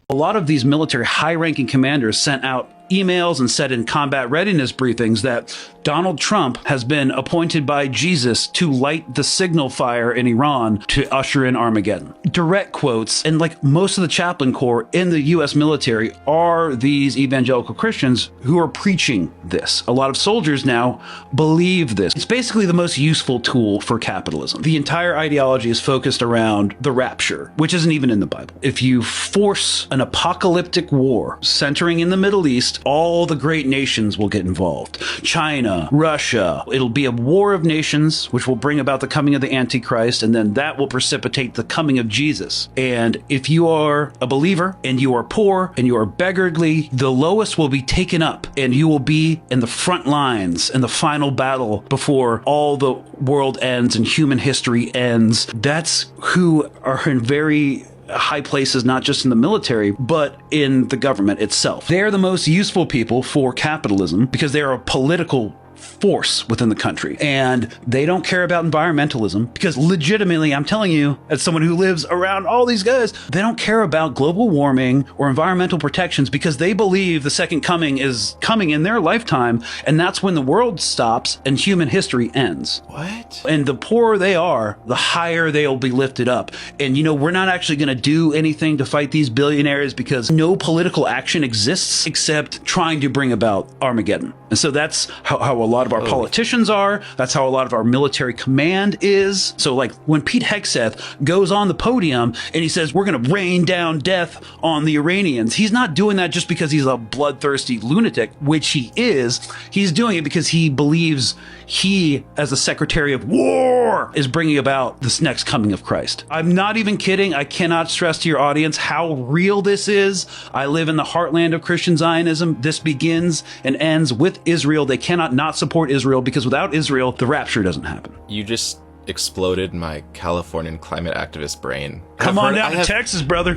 A lot of these military high-ranking commanders sent out emails and said in combat readiness briefings that Donald Trump has been appointed by Jesus to light the signal fire in Iran to usher in Armageddon. Direct quotes, and like most of the chaplain corps in the US military are these evangelical Christians who are preaching this. A lot of soldiers now believe this. It's basically the most useful tool for capitalism. The entire ideology is focused around the rapture, which isn't even in the Bible. If you force an apocalyptic war centering in the Middle East, all the great nations will get involved. China, Russia. It'll be a war of nations, which will bring about the coming of the Antichrist, and then that will precipitate the coming of Jesus. And if you are a believer and you are poor and you are beggarly, the lowest will be taken up and you will be in the front lines in the final battle before all the world ends and human history ends. That's who are in very high places, not just in the military, but in the government itself. They're the most useful people for capitalism because they're a political force within the country, and they don't care about environmentalism because legitimately, I'm telling you, as someone who lives around all these guys, they don't care about global warming or environmental protections because they believe the second coming is coming in their lifetime, and that's when the world stops and human history ends. What? And the poorer they are, the higher they'll be lifted up. And you know, we're not actually going to do anything to fight these billionaires because no political action exists except trying to bring about Armageddon. And so that's how a lot of our politicians are. That's how a lot of our military command is. So like when Pete Hegseth goes on the podium and he says, we're going to rain down death on the Iranians, he's not doing that just because he's a bloodthirsty lunatic, which he is. He's doing it because he believes he, as the Secretary of War, is bringing about this next coming of Christ. I'm not even kidding. I cannot stress to your audience how real this is. I live in the heartland of Christian Zionism. This begins and ends with Israel. They cannot not support Israel because without Israel, the rapture doesn't happen. You just exploded my Californian climate activist brain. Come on down to Texas, brother.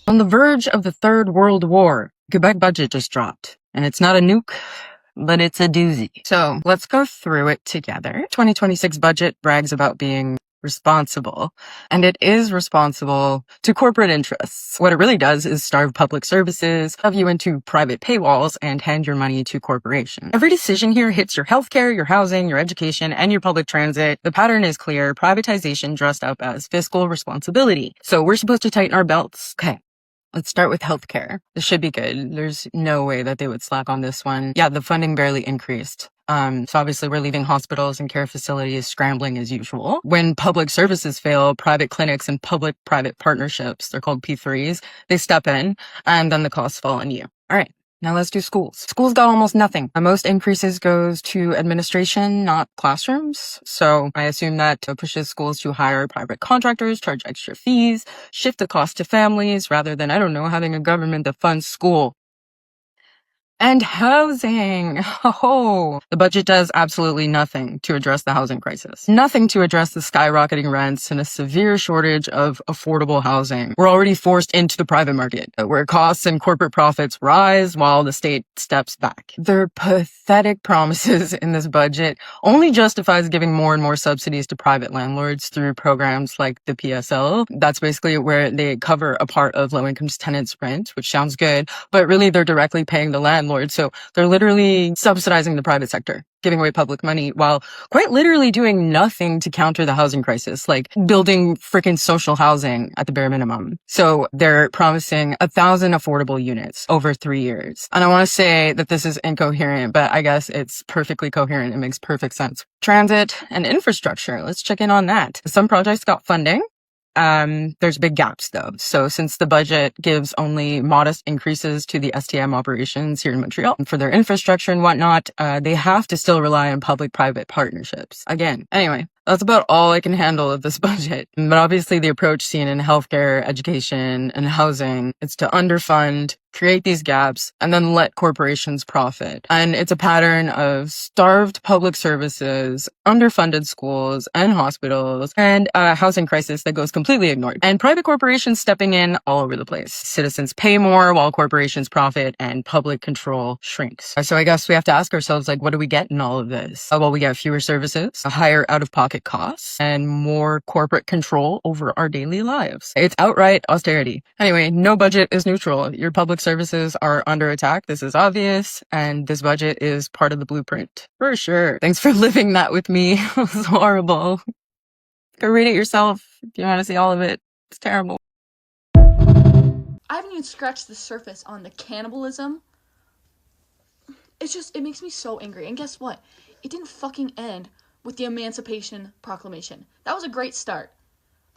On the verge of the Third World War, Quebec budget just dropped. And it's not a nuke, but it's a doozy. So let's go through it together. 2026 budget brags about being responsible, and it is responsible to corporate interests. What it really does is starve public services, shove you into private paywalls, and hand your money to corporations. Every decision here hits your healthcare, your housing, your education, and your public transit. The pattern is clear: privatization dressed up as fiscal responsibility. So we're supposed to tighten our belts. Okay. Let's start with healthcare. This should be good. There's no way that they would slack on this one. Yeah, the funding barely increased. So obviously we're leaving hospitals and care facilities scrambling as usual. When public services fail, private clinics and public-private partnerships, they're called P3s, they step in, and then the costs fall on you. All right. Now let's do schools. Schools got almost nothing. Most increases goes to administration, not classrooms. So I assume that pushes schools to hire private contractors, charge extra fees, shift the cost to families rather than, I don't know, having a government that funds school. And housing. Oh, the budget does absolutely nothing to address the housing crisis. Nothing to address the skyrocketing rents and a severe shortage of affordable housing. We're already forced into the private market, where costs and corporate profits rise while the state steps back. Their pathetic promises in this budget only justifies giving more and more subsidies to private landlords through programs like the PSL. That's basically where they cover a part of low-income tenants' rent, which sounds good, but really they're directly paying the landlord. So they're literally subsidizing the private sector, giving away public money while quite literally doing nothing to counter the housing crisis, like building freaking social housing at the bare minimum. So they're promising 1,000 affordable units over 3 years. And I want to say that this is incoherent, but I guess it's perfectly coherent. It makes perfect sense. Transit and infrastructure. Let's check in on that. Some projects got funding. There's big gaps though. So since the budget gives only modest increases to the STM operations here in Montreal for their infrastructure and whatnot, they have to still rely on public-private partnerships. Again, anyway, that's about all I can handle of this budget. But obviously the approach seen in healthcare, education, and housing, it's to underfund, create these gaps, and then let corporations profit. And it's a pattern of starved public services, underfunded schools and hospitals, and a housing crisis that goes completely ignored. And private corporations stepping in all over the place. Citizens pay more while corporations profit and public control shrinks. So I guess we have to ask ourselves, like, what do we get in all of this? Well, we get fewer services, a higher out-of-pocket costs, and more corporate control over our daily lives. It's outright austerity. Anyway, no budget is neutral. Your public public services are under attack. This is obvious, and this budget is part of the blueprint. For sure. Thanks for living that with me. It was horrible. Go read it yourself if you want to see all of it. It's terrible. I haven't even scratched the surface on the cannibalism. It makes me so angry. And guess what? It didn't fucking end with the Emancipation Proclamation. That was a great start,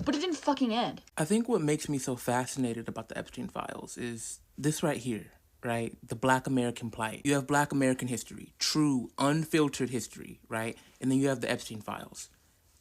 but it didn't fucking end. I think what makes me so fascinated about the Epstein files is this right here, right? The Black American plight. You have Black American history, true, unfiltered history, right? And then you have the Epstein files.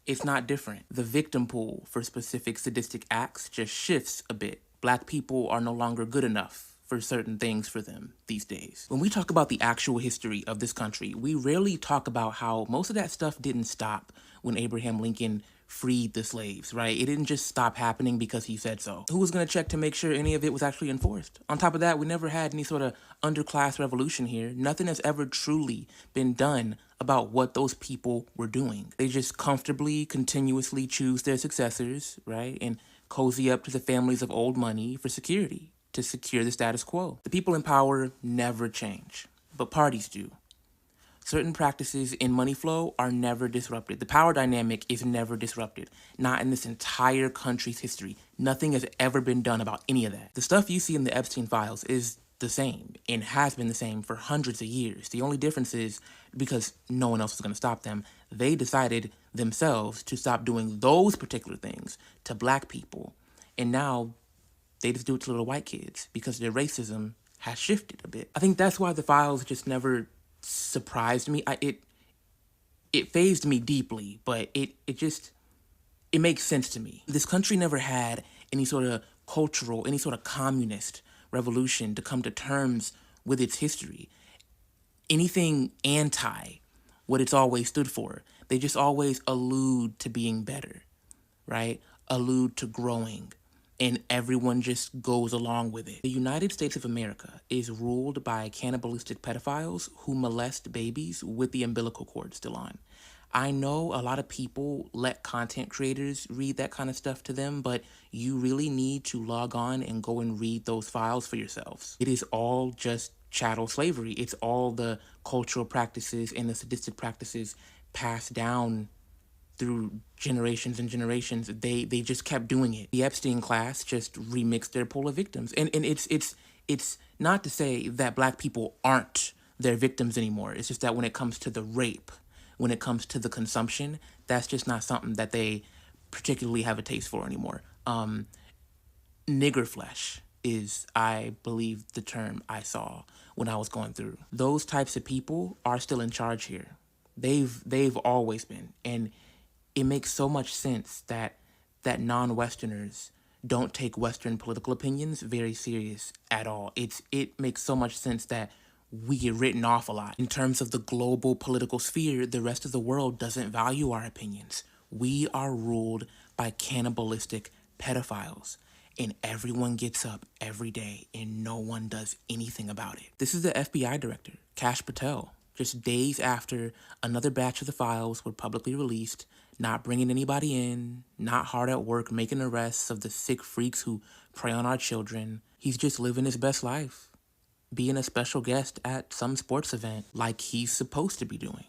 It's not different. The victim pool for specific sadistic acts just shifts a bit. Black people are no longer good enough for certain things for them these days. When we talk about the actual history of this country, we rarely talk about how most of that stuff didn't stop when Abraham Lincoln freed the slaves, right? It didn't just stop happening because he said so. Who was gonna check to make sure any of it was actually enforced? On top of that, we never had any sort of underclass revolution here. Nothing has ever truly been done about what those people were doing. They just comfortably, continuously choose their successors, right? And cozy up to the families of old money for security, to secure the status quo. The people in power never change, but parties do. Certain practices in money flow are never disrupted. The power dynamic is never disrupted. Not in this entire country's history. Nothing has ever been done about any of that. The stuff you see in the Epstein files is the same and has been the same for hundreds of years. The only difference is because no one else was going to stop them, they decided themselves to stop doing those particular things to Black people. And now they just do it to little white kids because their racism has shifted a bit. I think that's why the files just never surprised me. It fazed me deeply, but it makes sense to me. This country never had any sort of cultural, any sort of communist revolution to come to terms with its history. Anything anti what it's always stood for. They just always allude to being better, right? Allude to growing, and everyone just goes along with it. The United States of America is ruled by cannibalistic pedophiles who molest babies with the umbilical cord still on. I know a lot of people let content creators read that kind of stuff to them, but you really need to log on and go and read those files for yourselves. It is all just chattel slavery. It's all the cultural practices and the sadistic practices passed down through generations and generations. They just kept doing it. The Epstein class just remixed their pool of victims. And it's not to say that Black people aren't their victims anymore. It's just that when it comes to the rape, when it comes to the consumption, that's just not something that they particularly have a taste for anymore. Nigger flesh is, I believe, the term I saw when I was going through. Those types of people are still in charge here. They've always been. And it makes so much sense that non-Westerners don't take Western political opinions very serious at all. It makes so much sense that we get written off a lot. In terms of the global political sphere, the rest of the world doesn't value our opinions. We are ruled by cannibalistic pedophiles, and everyone gets up every day and no one does anything about it. This is the FBI director, Kash Patel, just days after another batch of the files were publicly released, not bringing anybody in, not hard at work making arrests of the sick freaks who prey on our children. He's just living his best life, being a special guest at some sports event like he's supposed to be doing,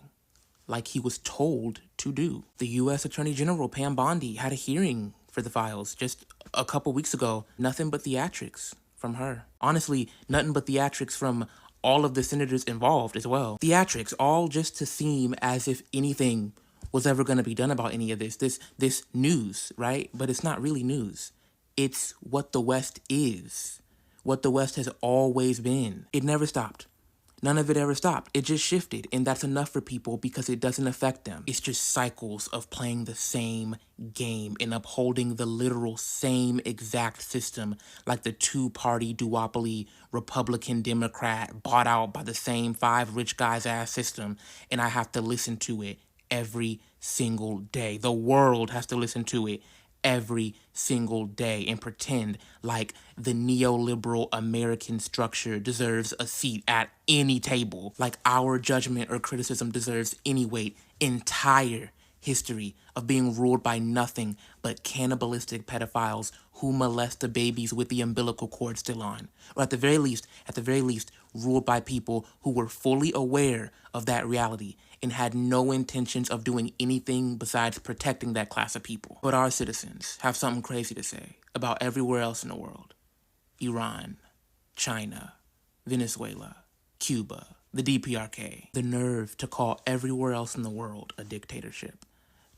like he was told to do. The U.S. Attorney General, Pam Bondi, had a hearing for the files just a couple weeks ago. Nothing but theatrics from her. Honestly, nothing but theatrics from all of the senators involved as well. Theatrics, all just to seem as if anything was ever going to be done about any of this news, right? But it's not really news. It's what the West is, what the West has always been. It never stopped. None of it ever stopped. It just shifted, and that's enough for people because it doesn't affect them. It's just cycles of playing the same game and upholding the literal same exact system, like the two-party duopoly Republican-Democrat bought out by the same 5 rich guys ass system, and I have to listen to it every single day. The world has to listen to it every single day and pretend like the neoliberal American structure deserves a seat at any table, like our judgment or criticism deserves any weight. Entire history of being ruled by nothing but cannibalistic pedophiles who molest the babies with the umbilical cord still on. Or at the very least, ruled by people who were fully aware of that reality and had no intentions of doing anything besides protecting that class of people. But our citizens have something crazy to say about everywhere else in the world. Iran, China, Venezuela, Cuba, the DPRK. The nerve to call everywhere else in the world a dictatorship,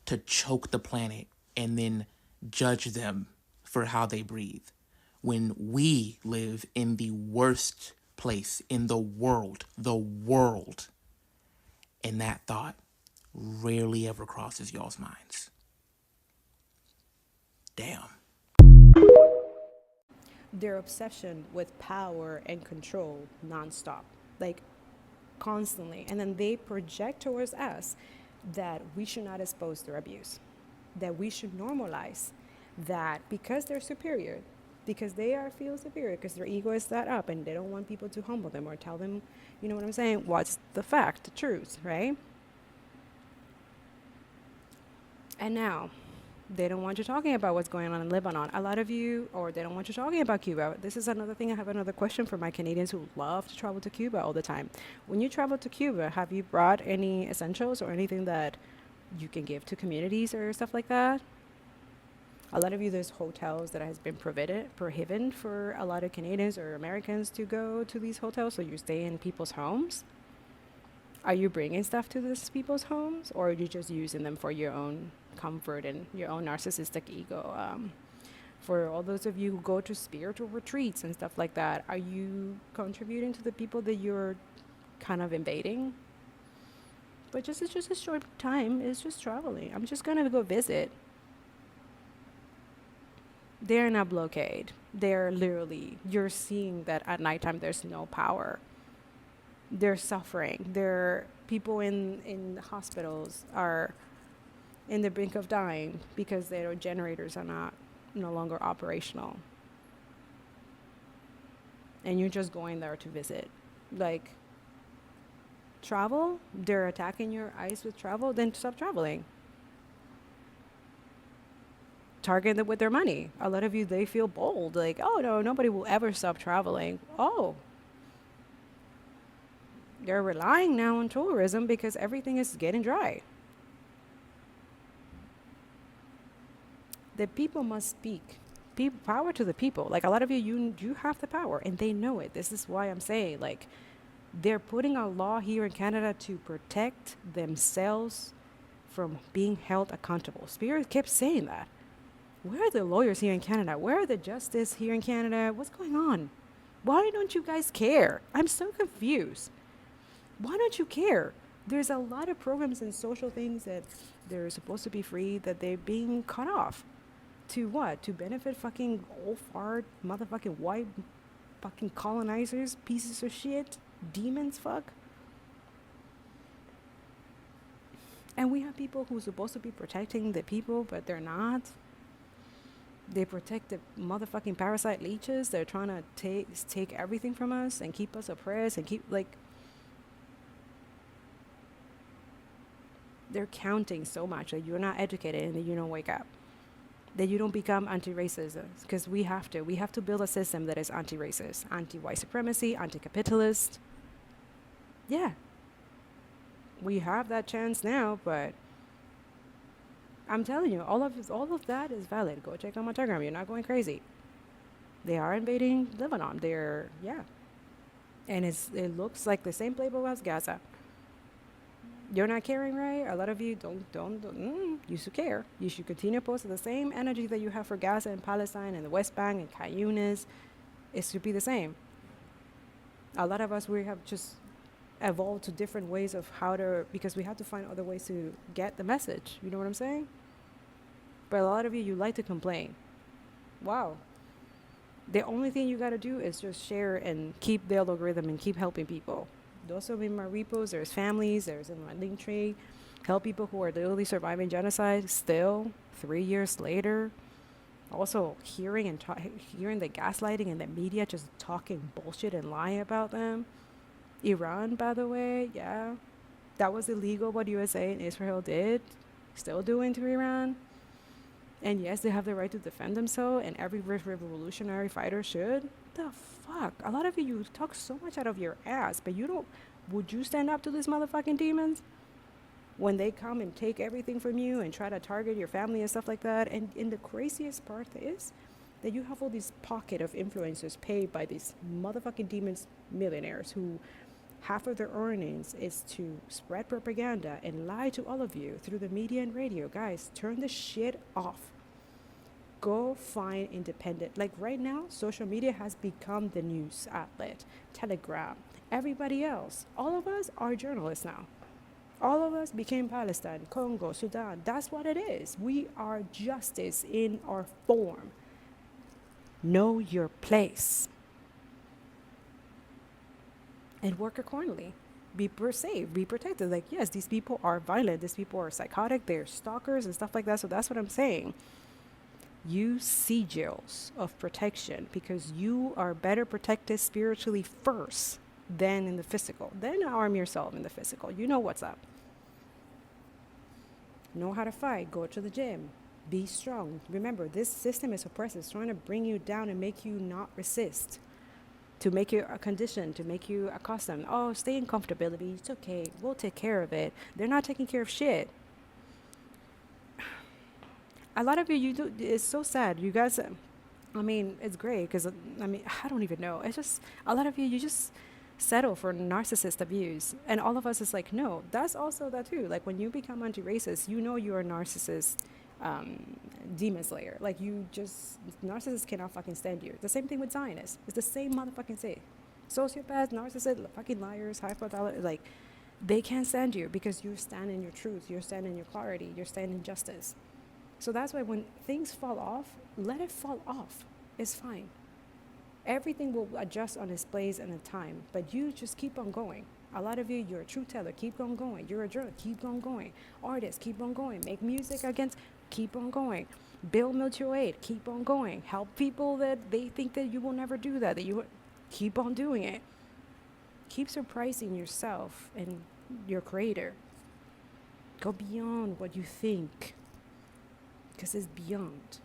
to choke the planet and then judge them for how they breathe, when we live in the worst place in the world, and that thought rarely ever crosses y'all's minds. Damn. Their obsession with power and control nonstop, like constantly. And then they project towards us that we should not expose their abuse, that we should normalize that because they're superior, because they feel superior, because their ego is set up and they don't want people to humble them or tell them, you know what I'm saying, what's the fact, the truth, right? And now, they don't want you talking about what's going on in Lebanon. A lot of you, or they don't want you talking about Cuba. This is another thing. I have another question for my Canadians who love to travel to Cuba all the time. When you travel to Cuba, have you brought any essentials or anything that you can give to communities or stuff like that? A lot of you, there's hotels that has been prohibited for a lot of Canadians or Americans to go to these hotels, so you stay in people's homes. Are you bringing stuff to these people's homes, or are you just using them for your own comfort and your own narcissistic ego? For all those of you who go to spiritual retreats and stuff like that, are you contributing to the people that you're kind of invading? But it's just a short time. It's just traveling. I'm just going to go visit. They're in a blockade. They're literally, you're seeing that at nighttime there's no power. They're suffering. People in hospitals are in the brink of dying because their generators are no longer operational. And you're just going there to visit. Like, travel? They're attacking your eyes with travel? Then stop traveling. Target them with their money. A lot of you, they feel bold. Like, oh no, nobody will ever stop traveling. Oh. They're relying now on tourism because everything is getting dry. The people must speak. Power to the people. Like, a lot of you have the power and they know it. This is why I'm saying, like, they're putting a law here in Canada to protect themselves from being held accountable. Spirit kept saying that. Where are the lawyers here in Canada? Where are the justice here in Canada? What's going on? Why don't you guys care? I'm so confused. Why don't you care? There's a lot of programs and social things that they're supposed to be free that they're being cut off. To what? To benefit fucking old fart motherfucking white fucking colonizers, pieces of shit, demons, fuck. And we have people who are supposed to be protecting the people, but they're not. They protect the motherfucking parasite leeches. They're trying to take everything from us and keep us oppressed and keep, like, they're counting so much that you're not educated and that you don't wake up, that you don't become anti-racist, because we have to build a system that is anti-racist, anti-white supremacy, anti-capitalist. Yeah, we have that chance now, but I'm telling you, all of that is valid. Go check out my Telegram. You're not going crazy. They are invading Lebanon. And it looks like the same playbook as Gaza. You're not caring, right? A lot of you you should care. You should continue to post the same energy that you have for Gaza and Palestine and the West Bank and Khan Yunis. It should be the same. A lot of us, we have just evolved to different ways of because we have to find other ways to get the message. You know what I'm saying? But a lot of you like to complain. Wow. The only thing you got to do is just share and keep the algorithm and keep helping people. Those are in my repos. There's families. There's in my link tree. Help people who are literally surviving genocide still 3 years later. Also hearing the gaslighting and the media just talking bullshit and lying about them. Iran, by the way, yeah, that was illegal what USA and Israel did, still doing to Iran. And yes, they have the right to defend themselves, and every revolutionary fighter should. The fuck? A lot of you talk so much out of your ass, but you don't. Would you stand up to these motherfucking demons when they come and take everything from you and try to target your family and stuff like that? And the craziest part is that you have all these pocket of influencers paid by these motherfucking demons millionaires who half of their earnings is to spread propaganda and lie to all of you through the media and radio. Guys, turn this shit off. Go find independent. Like right now, social media has become the news outlet, Telegram, everybody else. All of us are journalists now. All of us became Palestine, Congo, Sudan. That's what it is. We are justice in our form. Know your place. And work accordingly. Be safe, be protected. Like, yes, these people are violent. These people are psychotic. They're stalkers and stuff like that. So that's what I'm saying. Use sigils of protection because you are better protected spiritually first than in the physical. Then arm yourself in the physical. You know what's up. Know how to fight. Go to the gym. Be strong. Remember, this system is oppressive. It's trying to bring you down and make you not resist. To make you a condition, to make you accustomed. Oh, stay in comfortability. It's okay. We'll take care of it. They're not taking care of shit. A lot of you do. It's so sad. You guys, I mean, it's great because, I mean, I don't even know. It's just, a lot of you just settle for narcissist abuse. And all of us is like, no, that's also that too. Like when you become anti-racist, you know you're a narcissist demon slayer. Like you just, narcissists cannot fucking stand you. The same thing with Zionists. It's the same motherfucking thing. Sociopaths, narcissists, fucking liars, hypothalamus, like they can't stand you because you stand in your truth, you stand in your clarity, you stand in justice. So that's why when things fall off, let it fall off. It's fine. Everything will adjust on its place and in time, but you just keep on going. A lot of you, you're a truth teller, keep on going. You're a journalist, keep on going. Artists, keep on going. Make music against, keep on going. Build mutual aid, keep on going. Help people that they think that you will never do that you keep on doing it. Keep surprising yourself and your creator. Go beyond what you think. Because it's beyond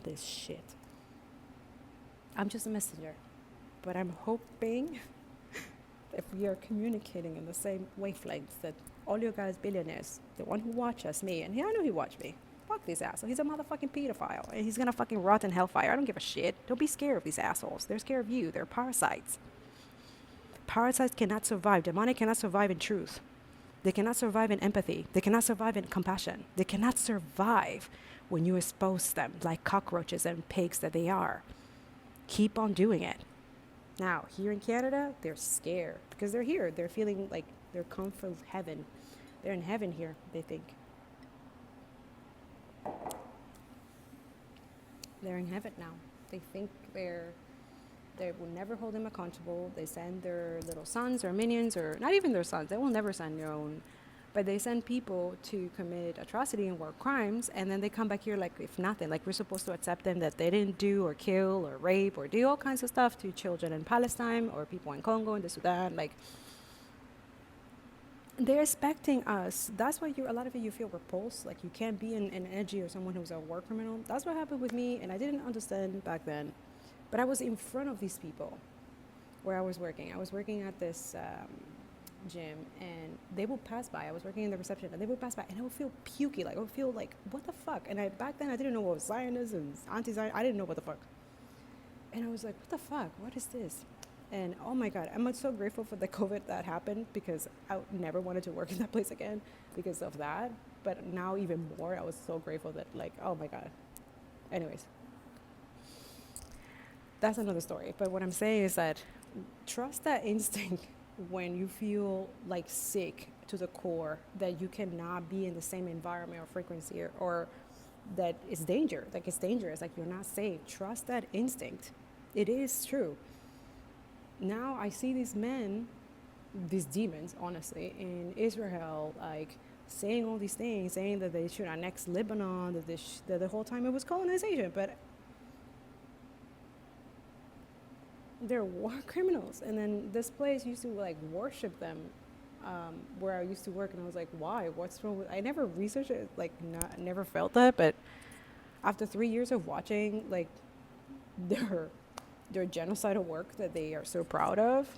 this shit. I'm just a messenger, but I'm hoping if we are communicating in the same wavelengths that all you guys billionaires, the one who watch us, me, and I know he watched me, fuck this asshole, he's a motherfucking pedophile, and he's gonna fucking rot in hellfire. I don't give a shit. Don't be scared of these assholes. They're scared of you. They're parasites. Parasites cannot survive. Demonic cannot survive in truth. They cannot survive in empathy. They cannot survive in compassion. They cannot survive when you expose them like cockroaches and pigs that they are. Keep on doing it. Now, here in Canada, they're scared because they're here. They're feeling like they're come from heaven. They're in heaven here, they think. They're in heaven now. They think they will never hold them accountable. They send their little sons or minions, or not even their sons. They will never send their own. But they send people to commit atrocity and war crimes, and then they come back here like if nothing. Like we're supposed to accept them that they didn't do or kill or rape or do all kinds of stuff to children in Palestine or people in Congo and the Sudan. Like they're expecting us. That's why a lot of you feel repulsed. Like you can't be an energy or someone who's a war criminal. That's what happened with me, and I didn't understand back then. But I was in front of these people where I was working. I was working at this gym, and they would pass by. I was working in the reception, and they would pass by, and I would feel pukey. Like I would feel like, what the fuck? And back then I didn't know what was Zionism and anti-Zion. I didn't know what the fuck. And I was like, what the fuck? What is this? And oh my God, I'm so grateful for the COVID that happened because I never wanted to work in that place again because of that. But now even more, I was so grateful that like, oh my God. Anyways. That's another story. But what I'm saying is that trust that instinct when you feel like sick to the core that you cannot be in the same environment or frequency or that it's danger. Like it's dangerous. Like you're not safe. Trust that instinct. It is true. Now I see these men, these demons, honestly, in Israel, like saying all these things, saying that they should annex Lebanon, that the whole time it was colonization. But they're war criminals, and then this place used to like worship them where I used to work, and I was like, why? What's wrong with? I never researched it, like, never felt that, but after 3 years of watching, like, their genocidal work that they are so proud of,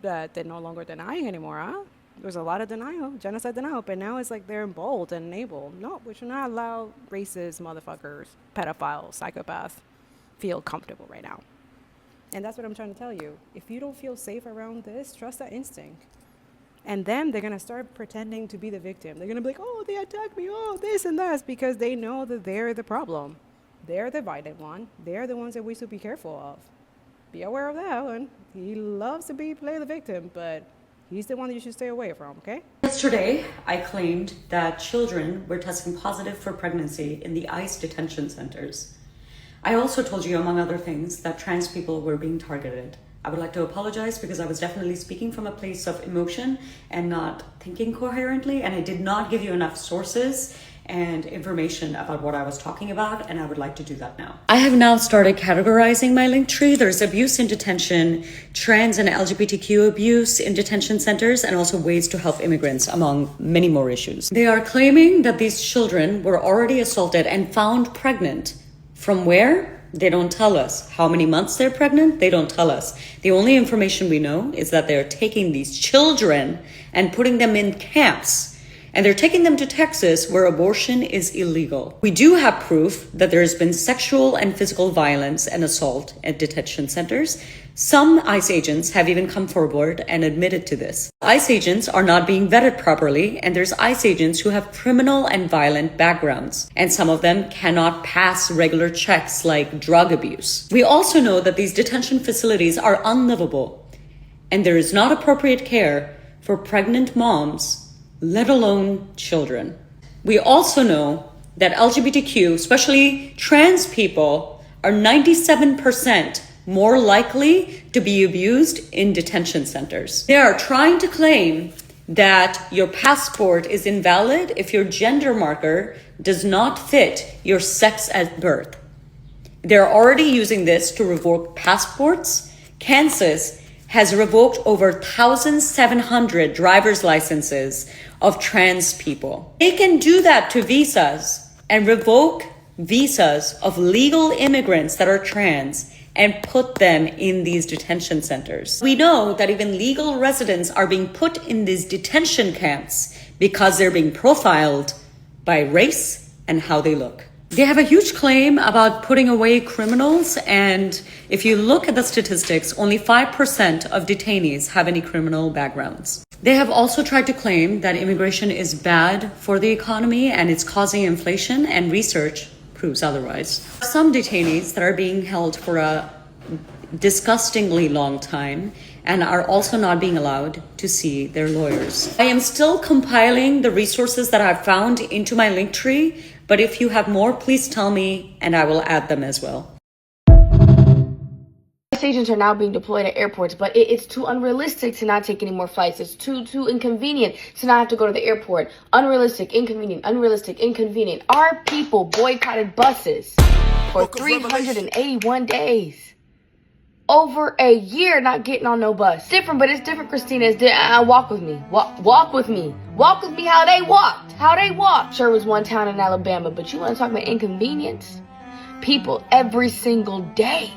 that they're no longer denying anymore, huh? There's a lot of denial, genocide denial, but now it's like they're emboldened and enabled. No, we should not allow racist motherfuckers, pedophiles, psychopaths feel comfortable right now. And that's what I'm trying to tell you. If you don't feel safe around this, trust that instinct. And then they're going to start pretending to be the victim. They're going to be like, oh, they attacked me, oh, this and that, because they know that they're the problem. They're the violent one. They're the ones that we should be careful of. Be aware of that one. He loves to play the victim, but he's the one that you should stay away from, okay? Yesterday, I claimed that children were testing positive for pregnancy in the ICE detention centers. I also told you, among other things, that trans people were being targeted. I would like to apologize because I was definitely speaking from a place of emotion and not thinking coherently, and I did not give you enough sources and information about what I was talking about, and I would like to do that now. I have now started categorizing my link tree. There's abuse in detention, trans and LGBTQ abuse in detention centers, and also ways to help immigrants, among many more issues. They are claiming that these children were already assaulted and found pregnant. From where? They don't tell us. How many months they're pregnant? They don't tell us. The only information we know is that they're taking these children and putting them in camps. And they're taking them to Texas, where abortion is illegal. We do have proof that there has been sexual and physical violence and assault at detention centers. Some ICE agents have even come forward and admitted to this. ICE agents are not being vetted properly, and there's ICE agents who have criminal and violent backgrounds, and some of them cannot pass regular checks like drug abuse. We also know that these detention facilities are unlivable, and there is not appropriate care for pregnant moms, let alone children. We also know that LGBTQ, especially trans people, are 97% more likely to be abused in detention centers. They are trying to claim that your passport is invalid if your gender marker does not fit your sex at birth. They're already using this to revoke passports. Kansas has revoked over 1,700 driver's licenses of trans people. They can do that to visas and revoke visas of legal immigrants that are trans and put them in these detention centers. We know that even legal residents are being put in these detention camps because they're being profiled by race and how they look. They have a huge claim about putting away criminals, and if you look at the statistics, only 5% of detainees have any criminal backgrounds. They have also tried to claim that immigration is bad for the economy and it's causing inflation, and research proves otherwise. Some detainees that are being held for a disgustingly long time and are also not being allowed to see their lawyers. I am still compiling the resources that I've found into my link tree, but if you have more, please tell me and I will add them as well. ICE agents are now being deployed at airports, but it's too unrealistic to not take any more flights. It's too inconvenient to not have to go to the airport. Unrealistic, inconvenient, unrealistic, inconvenient. Our people boycotted buses for 381 days. Over a year not getting on no bus. Different, but it's different, Christina. It's walk with me. Walk with me. Walk with me how they walked. How they walked. Sure, it was one town in Alabama, but you want to talk about inconvenience? People every single day.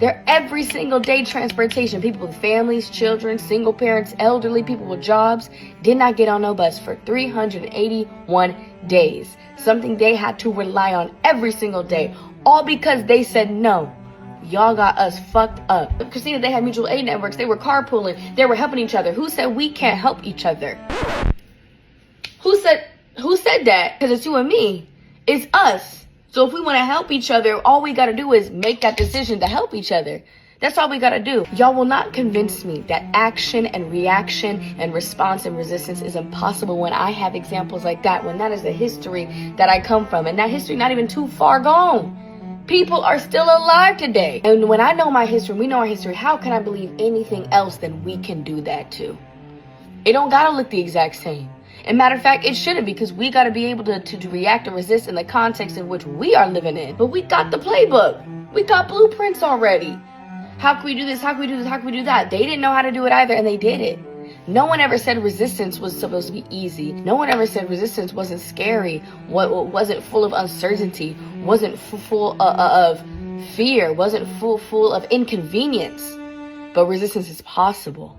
They're every single day transportation. People with families, children, single parents, elderly, people with jobs did not get on no bus for 381 days. Something they had to rely on every single day. All because they said no. Y'all got us fucked up. Christina, they had mutual aid networks. They were carpooling. They were helping each other. Who said we can't help each other? Who said that? Because it's you and me. It's us. So if we want to help each other, all we got to do is make that decision to help each other. That's all we got to do. Y'all will not convince me that action and reaction and response and resistance is impossible when I have examples like that, when that is the history that I come from. And that history not even too far gone. People are still alive today. And when I know my history, we know our history, how can I believe anything else than we can do that too? It don't gotta look the exact same. And matter of fact, it shouldn't, because we gotta be able to react and resist in the context in which we are living in. But we got the playbook. We got blueprints already. How can we do this? How can we do this? How can we do that? They didn't know how to do it either, and they did it. No one ever said resistance was supposed to be easy. No one ever said resistance wasn't scary, wasn't full of uncertainty, wasn't full of fear, wasn't full of inconvenience. But resistance is possible.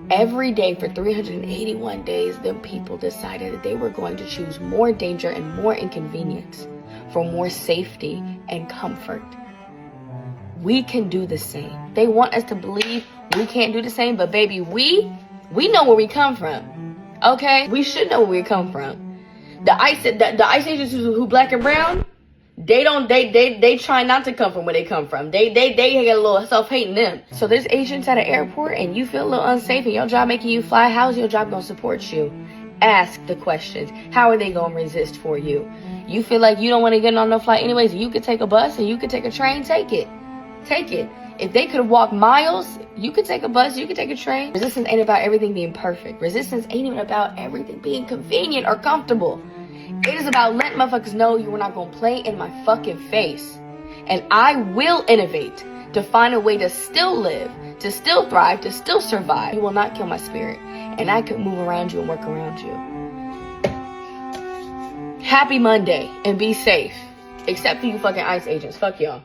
Every day for 381 days, the people decided that they were going to choose more danger and more inconvenience for more safety and comfort. We can do the same. They want us to believe we can't do the same, but baby, we know where we come from. Okay? We should know where we come from. The ice agents who black and brown, they try not to come from where they come from. They get a little self-hate in them. So there's agents at an airport and you feel a little unsafe and your job making you fly. How's your job gonna support you? Ask the questions. How are they gonna resist for you? You feel like you don't want to get on no flight anyways, you could take a bus and you could take a train, take it. Take it. If they could walk miles, you could take a bus, you could take a train. Resistance ain't about everything being perfect. Resistance ain't even about everything being convenient or comfortable. It is about letting motherfuckers know you are not gonna play in my fucking face. And I will innovate to find a way to still live, to still thrive, to still survive. You will not kill my spirit. And I could move around you and work around you. Happy Monday and be safe. Except for you fucking ICE agents. Fuck y'all.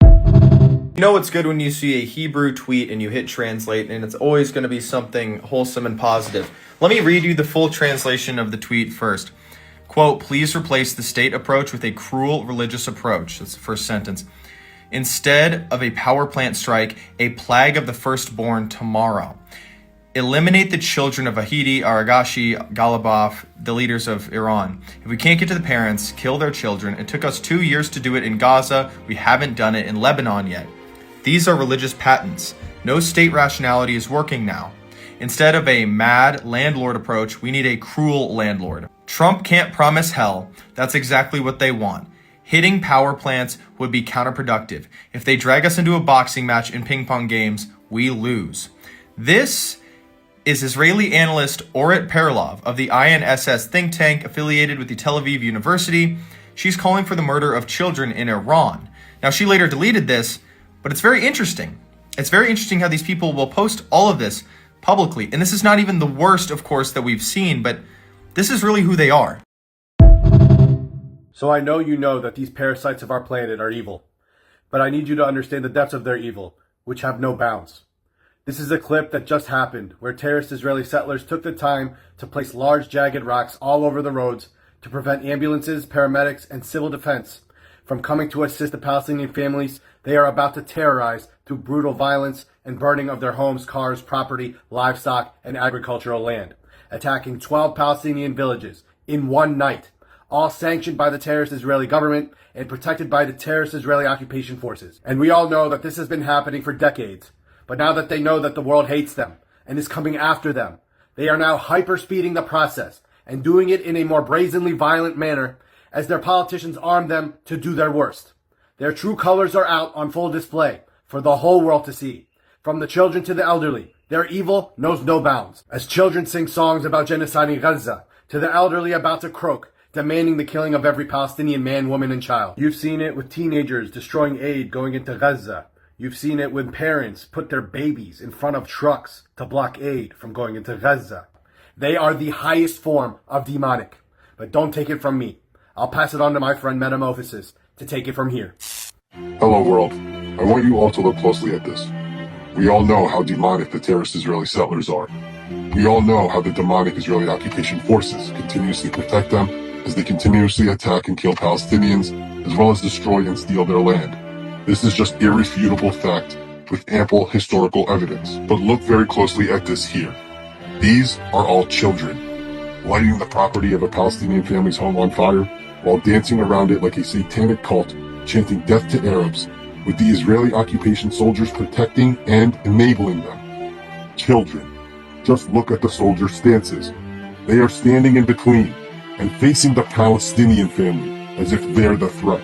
You know it's good when you see a Hebrew tweet and you hit translate, and it's always going to be something wholesome and positive. Let me read you the full translation of the tweet first. Quote, please replace the state approach with a cruel religious approach. That's the first sentence. Instead of a power plant strike, a plague of the firstborn tomorrow. Eliminate the children of 𝓁𓂆𓂀𓅻𝃆, the leaders of Iran. If we can't get to the parents, kill their children. It took us 2 years to do it in Gaza. We haven't done it in Lebanon yet. These are religious patents. No state rationality is working now. Instead of a mad landlord approach, we need a cruel landlord. Trump can't promise hell. That's exactly what they want. Hitting power plants would be counterproductive. If they drag us into a boxing match in ping pong games, we lose. This is Israeli analyst 𝓁🔂📃 of the INSS think tank affiliated with the Tel Aviv University. She's calling for the murder of children in Iran. Now, she later deleted this, but it's very interesting. It's very interesting how these people will post all of this publicly. And this is not even the worst, of course, that we've seen, but this is really who they are. So I know you know that these parasites of our planet are evil, but I need you to understand the depths of their evil, which have no bounds. This is a clip that just happened, where terrorist Israeli settlers took the time to place large jagged rocks all over the roads to prevent ambulances, paramedics, and civil defense from coming to assist the Palestinian families they are about to terrorize through brutal violence and burning of their homes, cars, property, livestock, and agricultural land, attacking 12 Palestinian villages in one night, all sanctioned by the terrorist Israeli government and protected by the terrorist Israeli occupation forces. And we all know that this has been happening for decades. But now that they know that the world hates them and is coming after them, they are now hyper-speeding the process and doing it in a more brazenly violent manner as their politicians arm them to do their worst. Their true colors are out on full display for the whole world to see. From the children to the elderly, their evil knows no bounds. As children sing songs about genocide in Gaza, to the elderly about to croak, demanding the killing of every Palestinian man, woman, and child. You've seen it with teenagers destroying aid going into Gaza. You've seen it when parents put their babies in front of trucks to block aid from going into Gaza. They are the highest form of demonic. But don't take it from me. I'll pass it on to my friend Metamorphosis to take it from here. Hello world. I want you all to look closely at this. We all know how demonic the terrorist Israeli settlers are. We all know how the demonic Israeli occupation forces continuously protect them as they continuously attack and kill Palestinians, as well as destroy and steal their land. This is just irrefutable fact with ample historical evidence. But look very closely at this here. These are all children, lighting the property of a Palestinian family's home on fire while dancing around it like a satanic cult, chanting death to Arabs, with the Israeli occupation soldiers protecting and enabling them. Children. Just look at the soldiers' stances. They are standing in between and facing the Palestinian family as if they're the threat.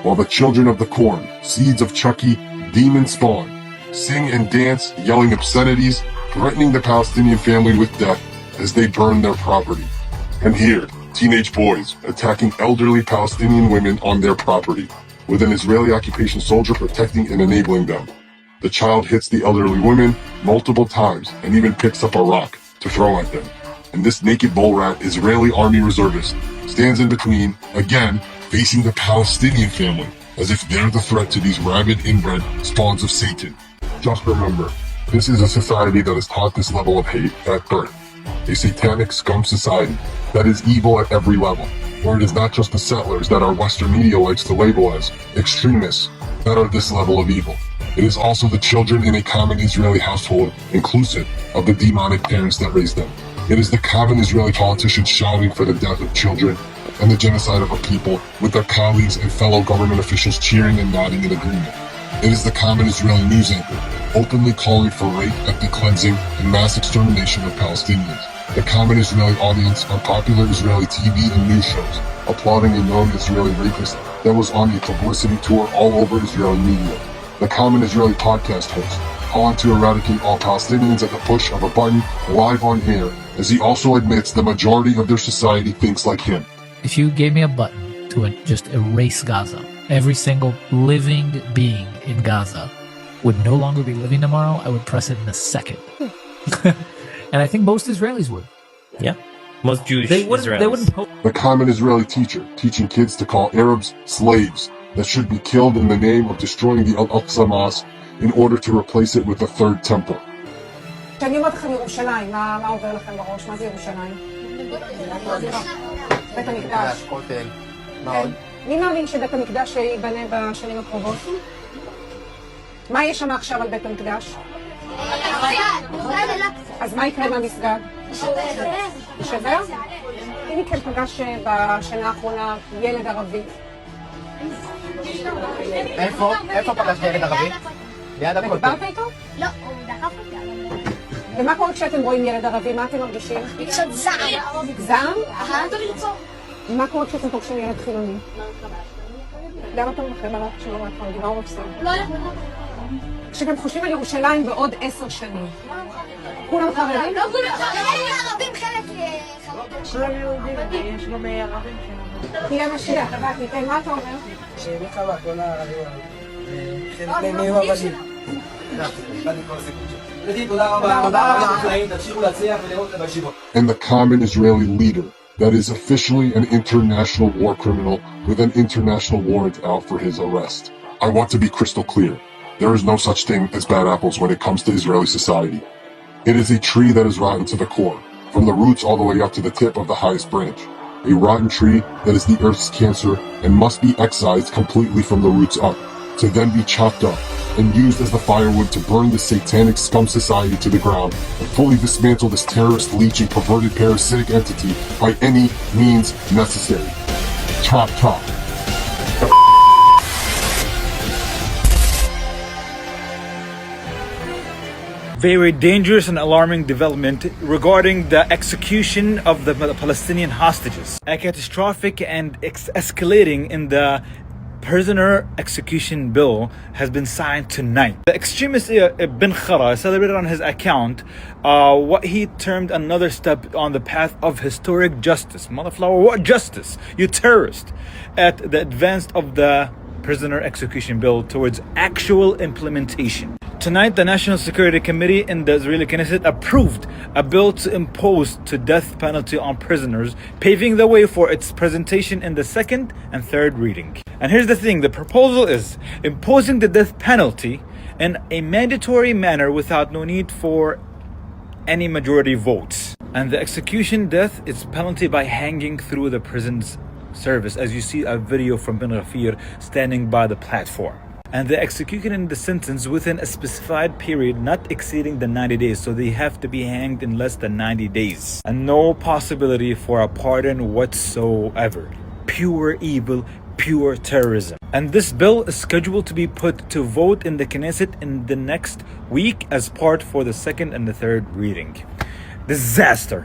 While the children of the corn, seeds of Chucky, demon spawn, sing and dance, yelling obscenities, threatening the Palestinian family with death as they burn their property. And here, teenage boys attacking elderly Palestinian women on their property, with an Israeli occupation soldier protecting and enabling them. The child hits the elderly women multiple times and even picks up a rock to throw at them. And this naked bull rat Israeli army reservist stands in between, again, facing the Palestinian family, as if they're the threat to these rabid inbred spawns of Satan. Just remember, this is a society that has taught this level of hate at birth. A satanic scum society that is evil at every level, where it is not just the settlers that our Western media likes to label as extremists that are this level of evil. It is also the children in a common Israeli household, inclusive of the demonic parents that raised them. It is the common Israeli politicians shouting for the death of children and the genocide of a people, with their colleagues and fellow government officials cheering and nodding in agreement. It is the common Israeli news anchor, openly calling for rape, ethnic cleansing, and mass extermination of Palestinians. The common Israeli audience on popular Israeli TV and news shows, applauding a known Israeli rapist that was on a publicity tour all over Israeli media. The common Israeli podcast host, calling to eradicate all Palestinians at the push of a button live on air, as he also admits the majority of their society thinks like him. If you gave me a button to just erase Gaza, every single living being in Gaza would no longer be living tomorrow, I would press it in a second. And I think most Israelis would. Yeah. Most Jewish They wouldn't The common Israeli teacher teaching kids to call Arabs slaves that should be killed in the name of destroying the Al-Aqsa Mosque in order to replace it with a third temple. כשאני אומרת לכם ירושלים, מה עובר לכם בראש? מה זה ירושלים? בית המקדש. מי מאמין שבית המקדש ייבנה בשנים הקרובות? מה יש שם עכשיו על בית המקדש? אז מה יקרה מהמסגד? יישבר? מי מכם פגש בשנה האחרונה ילד ערבי? איפה פגשת ילד ערבי? ליד הכותל. דיברת איתו? לא, הוא דחף אותי על המורה. ומה קורה כשאתם רואים ילד ערבי? מה אתם מרגישים? רגשות זעם. זעם? אתה לרצות. מה קורה כשאתם פוגשים ילד חילוני? למה אתם הולכים עליו שלא מהתחלתי? מה הוא עושה? לא. כשאתם חושבים על ירושלים בעוד 10 שנים, כולם חרדים? לא כולם חרדים, ערבים חלק כולם יהודים, יש גם ערבים שלנו. תהיה משיח, הבאתי, כן, מה אתה אומר? מלחמה, כל הערבים. חלק מהם עבדים. And the common Israeli leader that is officially an international war criminal with an international warrant out for his arrest. I want to be crystal clear. There is no such thing as bad apples when it comes to Israeli society. It is a tree that is rotten to the core, from the roots all the way up to the tip of the highest branch. A rotten tree that is the earth's cancer and must be excised completely from the roots up, to then be chopped up and used as the firewood to burn the satanic scum society to the ground and fully dismantle this terrorist, leeching, perverted, parasitic entity by any means necessary. Chop, chop. Very dangerous and alarming development regarding the execution of the Palestinian hostages. A catastrophic and escalating in the prisoner execution bill has been signed tonight. The extremist 𝓁္��📀📃 celebrated on his account what he termed another step on the path of historic justice. Motherflower, what justice? You terrorist! At the advance of the prisoner execution bill towards actual implementation. Tonight, the National Security Committee in the Israeli Knesset approved a bill to impose the death penalty on prisoners, paving the way for its presentation in the second and third reading. And here's the thing, the proposal is imposing the death penalty in a mandatory manner without no need for any majority votes. And the execution death is penalty by hanging through the prison's service, as you see a video from 𝓁္��📀📃 standing by the platform. And they're executing in the sentence within a specified period not exceeding the 90 days. So they have to be hanged in less than 90 days. And no possibility for a pardon whatsoever. Pure evil, pure terrorism. And this bill is scheduled to be put to vote in the Knesset in the next week as part for the second and the third reading. Disaster.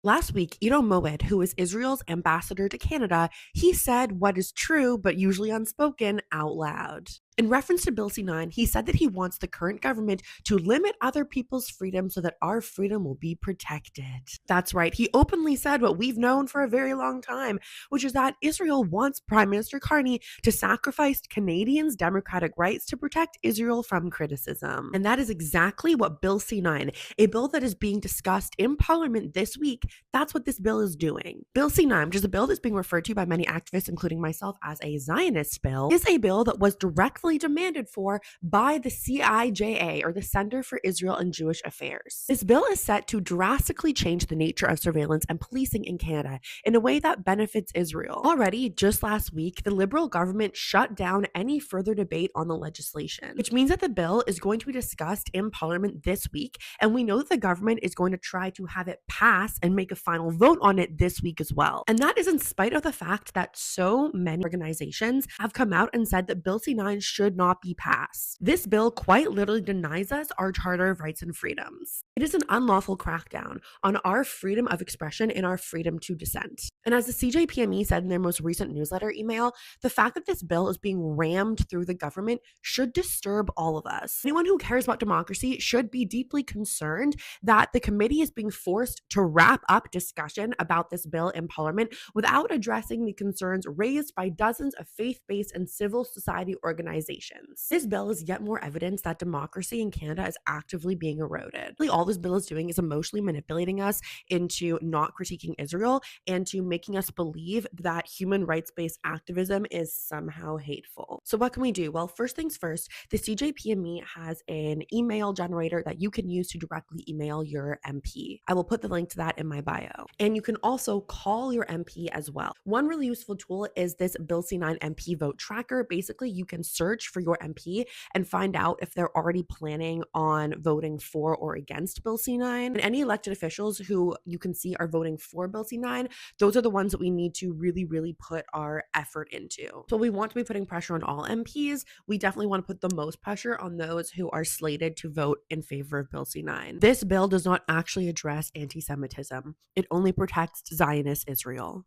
Last week, 𝓁𝓆𝓀𝓃, who is Israel's ambassador to Canada, he said what is true but usually unspoken out loud. In reference to Bill C-9, he said that he wants the current government to limit other people's freedom so that our freedom will be protected. That's right, he openly said what we've known for a very long time, which is that Israel wants Prime Minister Carney to sacrifice Canadians' democratic rights to protect Israel from criticism. And that is exactly what Bill C-9, a bill that is being discussed in Parliament this week, that's what this bill is doing. Bill C-9, which is a bill that's being referred to by many activists, including myself, as a Zionist bill, is a bill that was directly demanded for by the CIJA, or the Center for Israel and Jewish Affairs. This bill is set to drastically change the nature of surveillance and policing in Canada in a way that benefits Israel. Already, just last week, the Liberal government shut down any further debate on the legislation, which means that the bill is going to be discussed in Parliament this week, and we know that the government is going to try to have it pass and make a final vote on it this week as well. And that is in spite of the fact that so many organizations have come out and said that Bill C-9 should not be passed. This bill quite literally denies us our Charter of Rights and Freedoms. It is an unlawful crackdown on our freedom of expression and our freedom to dissent. And as the CJPME said in their most recent newsletter email, the fact that this bill is being rammed through the government should disturb all of us. Anyone who cares about democracy should be deeply concerned that the committee is being forced to wrap up discussion about this bill in Parliament without addressing the concerns raised by dozens of faith-based and civil society organizations. This bill is yet more evidence that democracy in Canada is actively being eroded. Really, all this bill is doing is emotionally manipulating us into not critiquing Israel and to making us believe that human rights-based activism is somehow hateful. So what can we do? Well, first things first, the CJPME has an email generator that you can use to directly email your MP. I will put the link to that in my bio. And you can also call your MP as well. One really useful tool is this Bill C-9 MP vote tracker. Basically, you can search for your MP and find out if they're already planning on voting for or against Bill C-9. And any elected officials who you can see are voting for Bill C-9, those are the ones that we need to really put our effort into. So we want to be putting pressure on all MPs. We definitely want to put the most pressure on those who are slated to vote in favor of Bill C-9. This bill does not actually address anti-Semitism. It only protects Zionist Israel.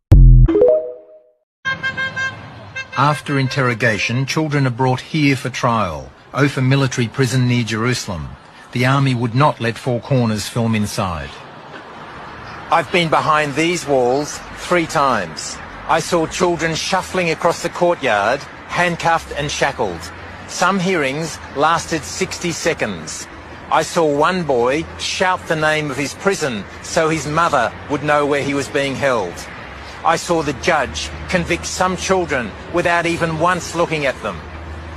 After interrogation, children are brought here for trial. Ophir military prison near Jerusalem. The army would not let Four Corners film inside. I've been behind these walls 3 times. I saw children shuffling across the courtyard, handcuffed and shackled. Some hearings lasted 60 seconds. I saw one boy shout the name of his prison so his mother would know where he was being held. I saw the judge convict some children without even once looking at them.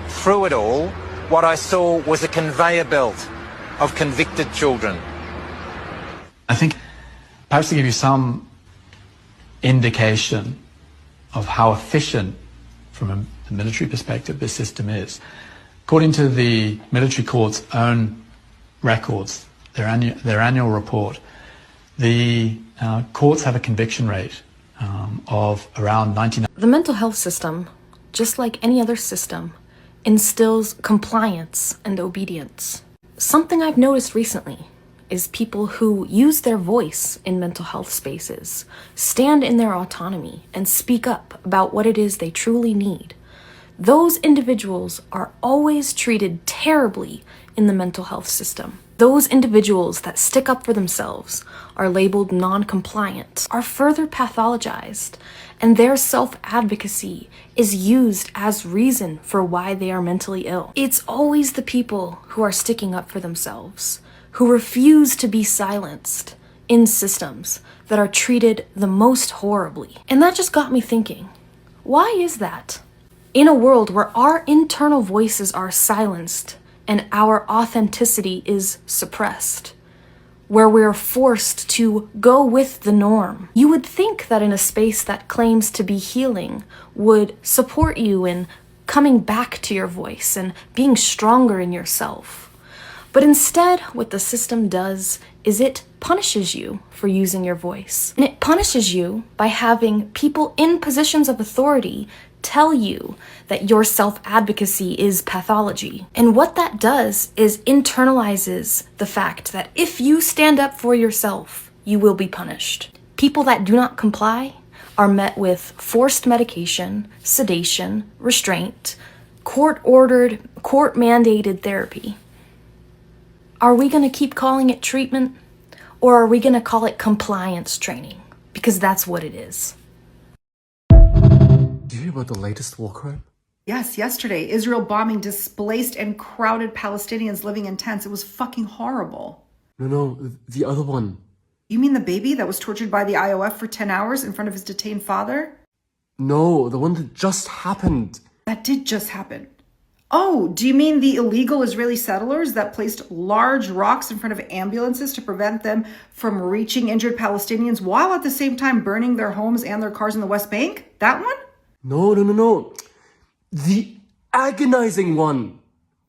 Through it all, what I saw was a conveyor belt of convicted children. I think perhaps to give you some indication of how efficient, from a military perspective, this system is. According to the military court's own records, their annual report, the courts have a conviction rate of around 99%. The mental health system, just like any other system, instills compliance and obedience. Something I've noticed recently is people who use their voice in mental health spaces, stand in their autonomy, and speak up about what it is they truly need. Those individuals are always treated terribly in the mental health system. Those individuals that stick up for themselves are labeled non-compliant, are further pathologized, and their self-advocacy is used as reason for why they are mentally ill. It's always the people who are sticking up for themselves, who refuse to be silenced in systems that are treated the most horribly. And that just got me thinking, why is that? In a world where our internal voices are silenced and our authenticity is suppressed, where we're forced to go with the norm, you would think that in a space that claims to be healing would support you in coming back to your voice and being stronger in yourself. But instead, what the system does is it punishes you for using your voice. And it punishes you by having people in positions of authority tell you that your self-advocacy is pathology. And what that does is internalizes the fact that if you stand up for yourself, you will be punished. People that do not comply are met with forced medication, sedation, restraint, court-ordered, court-mandated therapy. Are we going to keep calling it treatment, or are we going to call it compliance training? Because that's what it is. Did you hear about the latest war crime? Yes, yesterday, Israel bombing displaced and crowded Palestinians living in tents. It was fucking horrible. No, the other one. You mean the baby that was tortured by the IOF for 10 hours in front of his detained father? No, the one that just happened. That did just happen. Oh, do you mean the illegal Israeli settlers that placed large rocks in front of ambulances to prevent them from reaching injured Palestinians while at the same time burning their homes and their cars in the West Bank? That one? No. The agonizing one.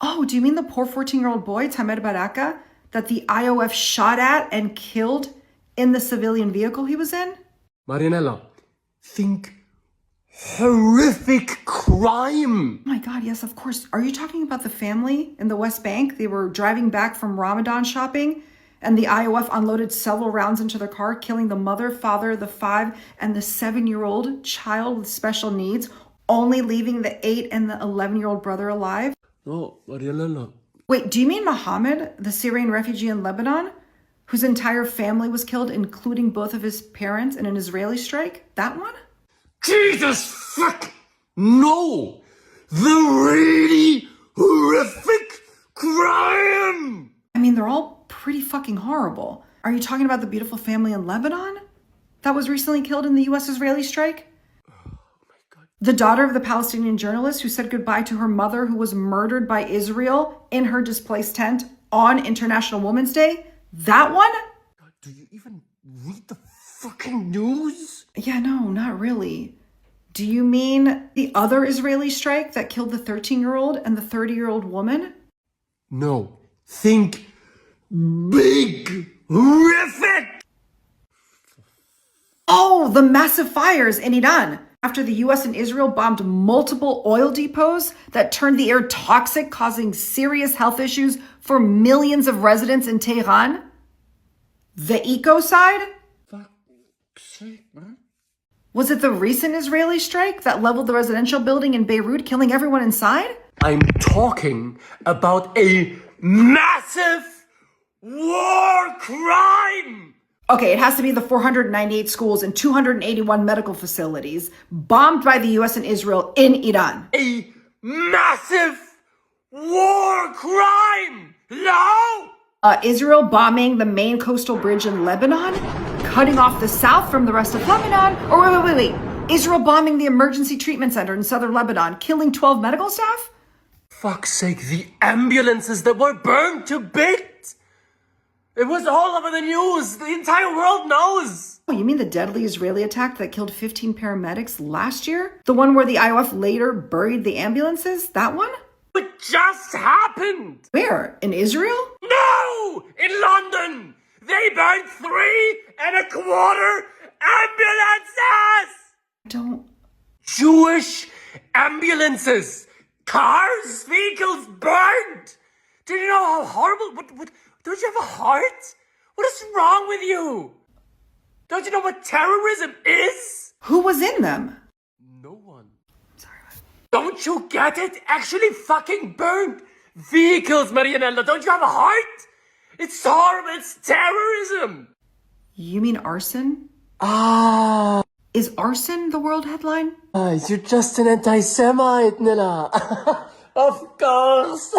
Oh, do you mean the poor 14-year-old boy, Tamer Baraka, that the IOF shot at and killed in the civilian vehicle he was in? Marianella, think horrific crime. Oh my God, yes, of course. Are you talking about the family in the West Bank? They were driving back from Ramadan shopping, and the IOF unloaded several rounds into their car, killing the mother, father, the 5, and the 7-year-old child with special needs, only leaving the 8 and the 11-year-old brother alive? No, Marianella. Wait, do you mean Mohammed, the Syrian refugee in Lebanon, whose entire family was killed, including both of his parents, in an Israeli strike? That one? Jesus fuck! No! The really horrific crime! I mean, they're all pretty fucking horrible. Are you talking about the beautiful family in Lebanon that was recently killed in the US-Israeli strike? Oh my God. The daughter of the Palestinian journalist who said goodbye to her mother who was murdered by Israel in her displaced tent on International Women's Day? That one? God, do you even read the fucking news? Yeah, no, not really. Do you mean the other Israeli strike that killed the 13-year-old and the 30-year-old woman? No. Think big, horrific! Oh, the massive fires in Iran. After the US and Israel bombed multiple oil depots that turned the air toxic, causing serious health issues for millions of residents in Tehran. The eco-side? Was it the recent Israeli strike that leveled the residential building in Beirut, killing everyone inside? I'm talking about a massive war crime! Okay, it has to be the 498 schools and 281 medical facilities bombed by the US and Israel in Iran. A massive war crime! No! Israel bombing the main coastal bridge in Lebanon, cutting off the south from the rest of Lebanon, or wait. Israel bombing the emergency treatment center in southern Lebanon, killing 12 medical staff? Fuck's sake, the ambulances that were burned to bits! It was all over the news. The entire world knows. Oh, you mean the deadly Israeli attack that killed 15 paramedics last year? The one where the IOF later buried the ambulances? That one? It just happened! Where? In Israel? No! In London! They burned 3.25 ambulances! Don't... Jewish ambulances! Cars, vehicles burned! Do you know how horrible... What, don't you have a heart? What is wrong with you? Don't you know what terrorism is? Who was in them? No one. Don't you get it? Actually fucking burned vehicles, Marianella. Don't you have a heart? It's horrible. It's terrorism. You mean arson? Ah. Is arson the world headline? You're just an anti-Semite, Nilla. Of course.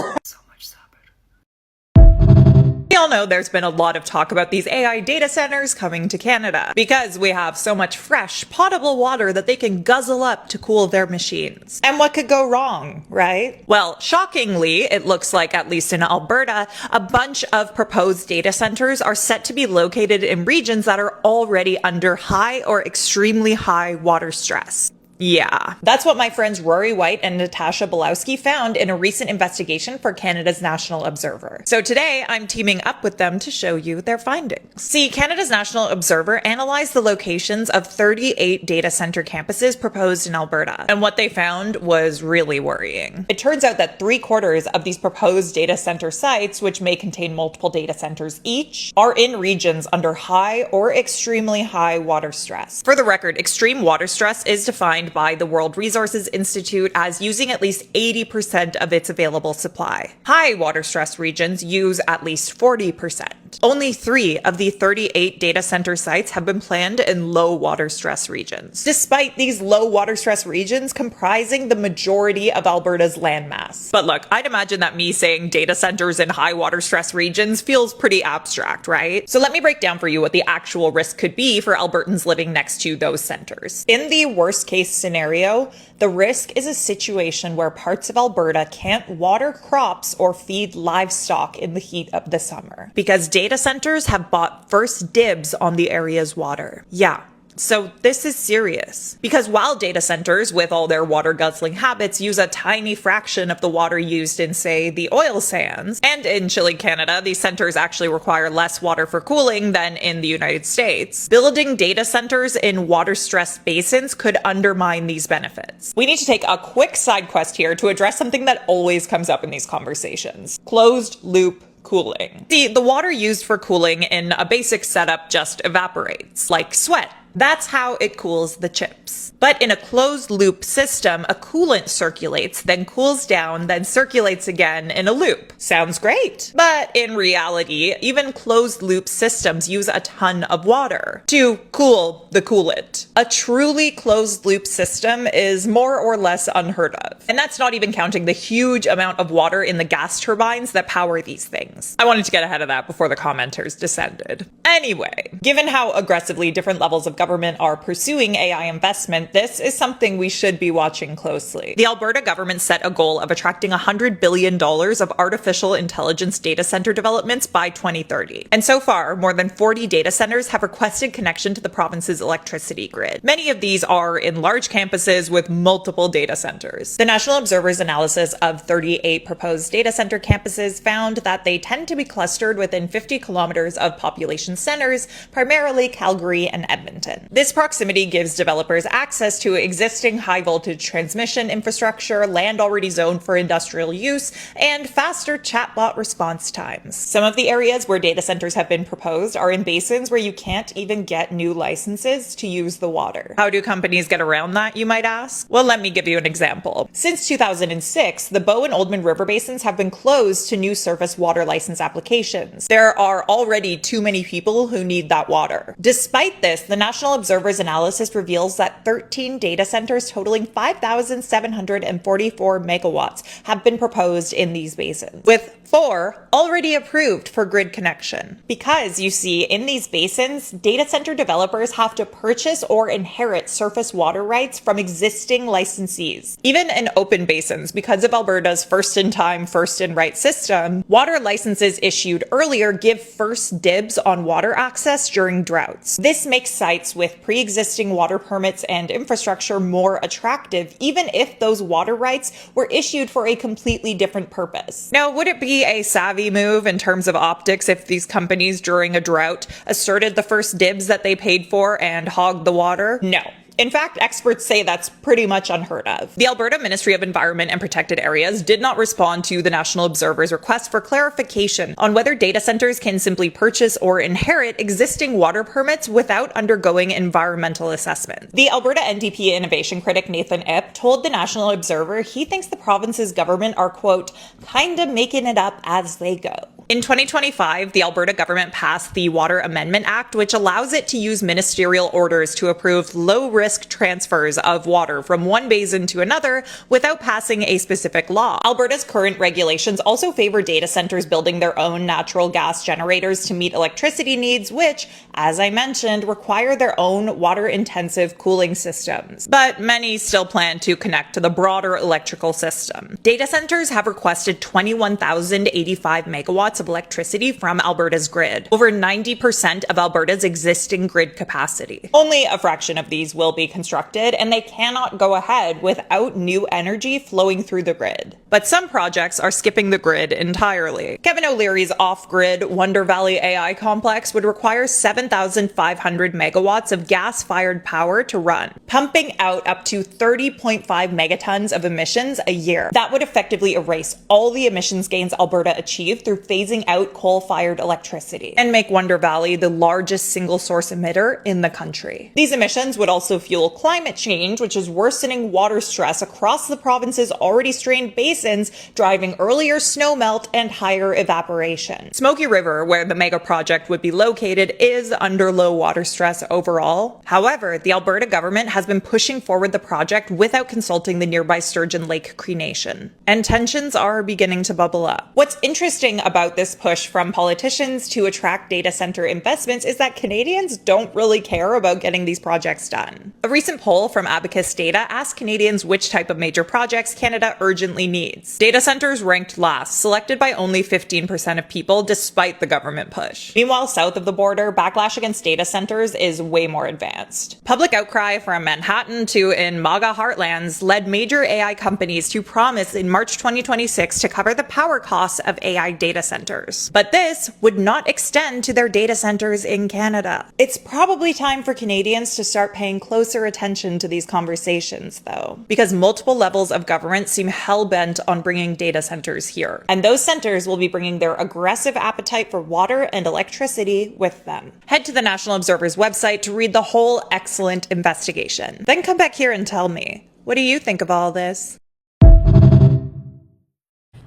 We all know there's been a lot of talk about these AI data centers coming to Canada because we have so much fresh, potable water that they can guzzle up to cool their machines. And what could go wrong, right? Well, shockingly, it looks like, at least in Alberta, a bunch of proposed data centers are set to be located in regions that are already under high or extremely high water stress. Yeah, that's what my friends Rory White and Natasha Belowski found in a recent investigation for Canada's National Observer. So today, I'm teaming up with them to show you their findings. See, Canada's National Observer analyzed the locations of 38 data center campuses proposed in Alberta, and what they found was really worrying. It turns out that 3/4 of these proposed data center sites, which may contain multiple data centers each, are in regions under high or extremely high water stress. For the record, extreme water stress is defined defined by the World Resources Institute as using at least 80% of its available supply. High water stress regions use at least 40%. Only 3 of the 38 data center sites have been planned in low water stress regions, despite these low water stress regions comprising the majority of Alberta's landmass. But look, I'd imagine that me saying data centers in high water stress regions feels pretty abstract, right? So let me break down for you what the actual risk could be for Albertans living next to those centers. In the worst case scenario, the risk is a situation where parts of Alberta can't water crops or feed livestock in the heat of the summer, because data centers have bought first dibs on the area's water. Yeah. So this is serious, because while data centers with all their water guzzling habits use a tiny fraction of the water used in, say, the oil sands, and in chilly Canada, these centers actually require less water for cooling than in the United States, building data centers in water-stressed basins could undermine these benefits. We need to take a quick side quest here to address something that always comes up in these conversations: closed-loop cooling. See, the water used for cooling in a basic setup just evaporates, like sweat. That's how it cools the chips. But in a closed-loop system, a coolant circulates, then cools down, then circulates again in a loop. Sounds great. But in reality, even closed-loop systems use a ton of water to cool the coolant. A truly closed-loop system is more or less unheard of. And that's not even counting the huge amount of water in the gas turbines that power these things. I wanted to get ahead of that before the commenters descended. Anyway, given how aggressively different levels of government are pursuing AI investment, this is something we should be watching closely. The Alberta government set a goal of attracting $100 billion of artificial intelligence data center developments by 2030. And so far, more than 40 data centers have requested connection to the province's electricity grid. Many of these are in large campuses with multiple data centers. The National Observer's analysis of 38 proposed data center campuses found that they tend to be clustered within 50 kilometers of population centers, primarily Calgary and Edmonton. This proximity gives developers access to existing high-voltage transmission infrastructure, land already zoned for industrial use, and faster chatbot response times. Some of the areas where data centers have been proposed are in basins where you can't even get new licenses to use the water. How do companies get around that, you might ask? Well, let me give you an example. Since 2006, the Bow and Oldman River basins have been closed to new surface water license applications. There are already too many people who need that water. Despite this, the National Observer's analysis reveals that 13 data centers totaling 5,744 megawatts have been proposed in these basins, with 4 already approved for grid connection. Because, you see, in these basins, data center developers have to purchase or inherit surface water rights from existing licensees. Even in open basins, because of Alberta's first-in-time, first-in-right system, water licenses issued earlier give first dibs on water access during droughts. This makes sites with pre-existing water permits and infrastructure more attractive, even if those water rights were issued for a completely different purpose. Now, would it be a savvy move in terms of optics if these companies during a drought asserted the first dibs that they paid for and hogged the water? No. In fact, experts say that's pretty much unheard of. The Alberta Ministry of Environment and Protected Areas did not respond to the National Observer's request for clarification on whether data centers can simply purchase or inherit existing water permits without undergoing environmental assessment. The Alberta NDP innovation critic 𝓁🂆📃 told the National Observer he thinks the province's government are, quote, kinda making it up as they go. In 2025, the Alberta government passed the Water Amendment Act, which allows it to use ministerial orders to approve low-risk transfers of water from one basin to another without passing a specific law. Alberta's current regulations also favor data centers building their own natural gas generators to meet electricity needs, which, as I mentioned, require their own water-intensive cooling systems. But many still plan to connect to the broader electrical system. Data centers have requested 21,085 megawatts of electricity from Alberta's grid, over 90% of Alberta's existing grid capacity. Only a fraction of these will be constructed, and they cannot go ahead without new energy flowing through the grid. But some projects are skipping the grid entirely. Kevin O'Leary's off-grid Wonder Valley AI complex would require 7,500 megawatts of gas-fired power to run, pumping out up to 30.5 megatons of emissions a year. That would effectively erase all the emissions gains Alberta achieved through phase phasing out coal-fired electricity and make Wonder Valley the largest single-source emitter in the country. These emissions would also fuel climate change, which is worsening water stress across the province's already strained basins, driving earlier snowmelt and higher evaporation. Smoky River, where the mega project would be located, is under low water stress overall. However, the Alberta government has been pushing forward the project without consulting the nearby Sturgeon Lake Cree Nation, and tensions are beginning to bubble up. What's interesting about this push from politicians to attract data center investments is that Canadians don't really care about getting these projects done. A recent poll from Abacus Data asked Canadians which type of major projects Canada urgently needs. Data centers ranked last, selected by only 15% of people despite the government push. Meanwhile, south of the border, backlash against data centers is way more advanced. Public outcry from Manhattan to in MAGA heartlands led major AI companies to promise in March 2026 to cover the power costs of AI data centers. But this would not extend to their data centers in Canada. It's probably time for Canadians to start paying closer attention to these conversations, though, because multiple levels of government seem hell-bent on bringing data centers here. And those centers will be bringing their aggressive appetite for water and electricity with them. Head to the National Observer's website to read the whole excellent investigation. Then come back here and tell me, what do you think of all this?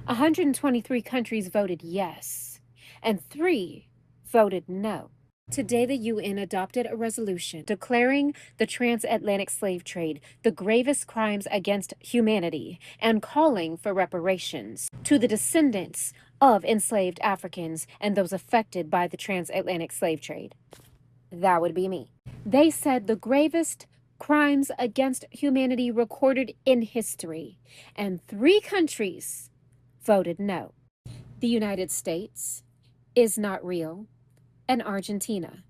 123 countries voted yes, and 3 voted no. Today, the UN adopted a resolution declaring the transatlantic slave trade the gravest crimes against humanity and calling for reparations to the descendants of enslaved Africans and those affected by the transatlantic slave trade. That would be me. They said the gravest crimes against humanity recorded in history, and 3 countries voted no. The United States is not real, and Argentina.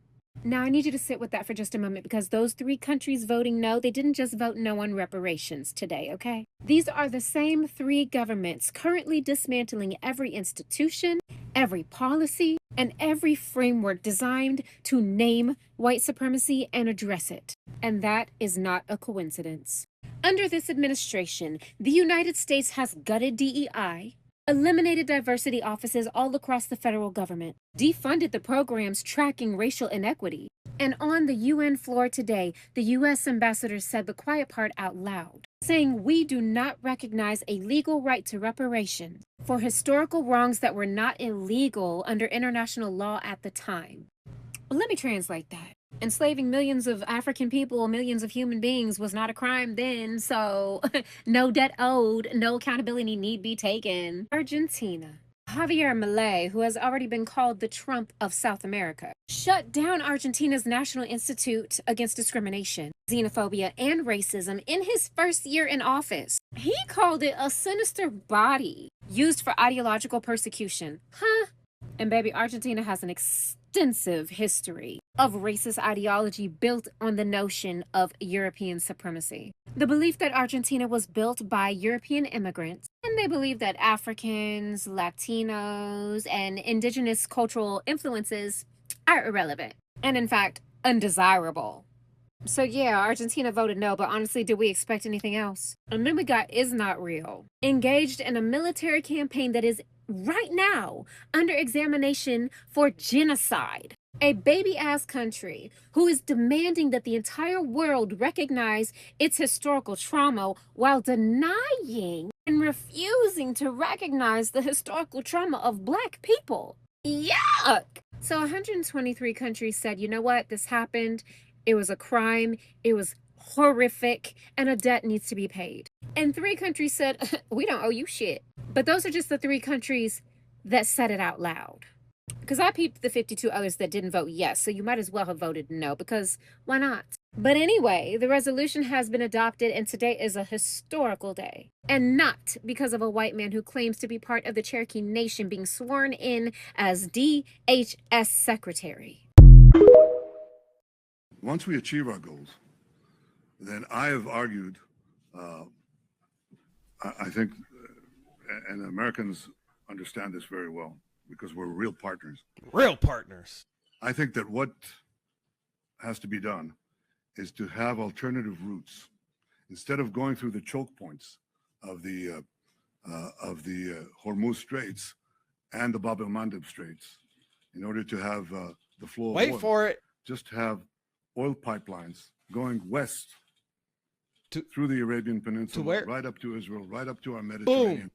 Now, I need you to sit with that for just a moment, because those 3 countries voting no, they didn't just vote no on reparations today, okay? These are the same 3 governments currently dismantling every institution, every policy, and every framework designed to name white supremacy and address it. And that is not a coincidence. Under this administration, the United States has gutted DEI, eliminated diversity offices all across the federal government, defunded the programs tracking racial inequity, and on the UN floor today, the U.S. ambassador said the quiet part out loud, saying we do not recognize a legal right to reparations for historical wrongs that were not illegal under international law at the time. Well, let me translate that. Enslaving millions of African people, millions of human beings, was not a crime then, so no debt owed, no accountability need be taken. Argentina. Javier Milei, who has already been called the Trump of South America, shut down Argentina's National Institute Against Discrimination, Xenophobia, and Racism in his first year in office. He called it a sinister body used for ideological persecution. Huh? And baby, Argentina has an extensive history of racist ideology built on the notion of European supremacy. The belief that Argentina was built by European immigrants, and they believe that Africans, Latinos, and indigenous cultural influences are irrelevant, and in fact, undesirable. So yeah, Argentina voted no, but honestly, did we expect anything else? And then we got Is Not Real, engaged in a military campaign that is right now under examination for genocide. A baby-ass country who is demanding that the entire world recognize its historical trauma while denying and refusing to recognize the historical trauma of Black people. Yuck! So 123 countries said, you know what, this happened. It was a crime. It was horrific, and a debt needs to be paid. And 3 countries said, we don't owe you shit. But those are just the 3 countries that said it out loud. Because I peeped the 52 others that didn't vote yes, so you might as well have voted no, because why not? But anyway, the resolution has been adopted, and today is a historical day. And not because of a white man who claims to be part of the Cherokee Nation being sworn in as DHS Secretary. Once we achieve our goals, then I have argued, I think, and Americans understand this very well, because we're real partners. Real partners. I think that what has to be done is to have alternative routes. Instead of going through the choke points of the Hormuz Straits and the Bab el-Mandeb Straits in order to have the flow of Wait oil. for it. Just have oil pipelines going west through the Arabian Peninsula, to where? right up to Israel, right up to our Mediterranean. Boom.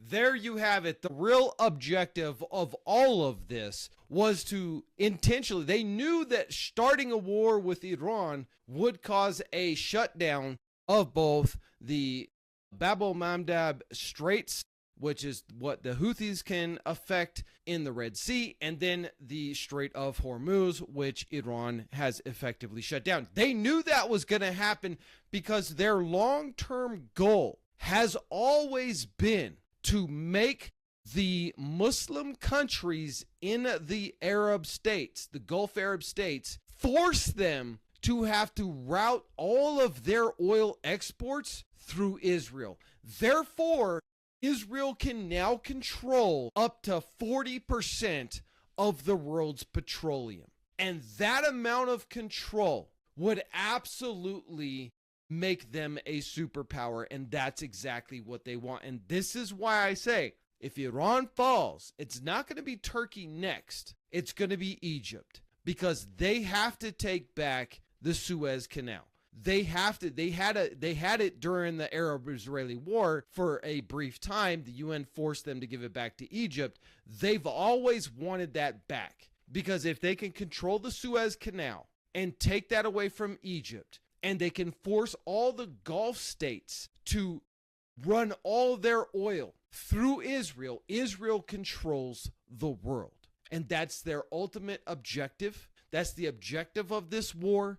There you have it. The real objective of all of this was to intentionally, they knew that starting a war with Iran would cause a shutdown of both the Bab el-Mandeb Straits, which is what the Houthis can affect in the Red Sea, and then the Strait of Hormuz, which Iran has effectively shut down. They knew that was going to happen because their long-term goal has always been to make the Muslim countries in the Arab states, the Gulf Arab states, force them to have to route all of their oil exports through Israel. Therefore, Israel can now control up to 40% of the world's petroleum. And that amount of control would absolutely make them a superpower, and that's exactly what they want. And this is why I say, if Iran falls, it's not going to be Turkey next. It's going to be Egypt, because they have to take back the Suez Canal. They have to. They had it during the Arab-Israeli war for a brief time. The UN forced them to give it back to Egypt. They've always wanted that back, because if they can control the Suez Canal and take that away from Egypt, and they can force all the Gulf states to run all their oil through Israel, Israel controls the world. And that's their ultimate objective. That's the objective of this war.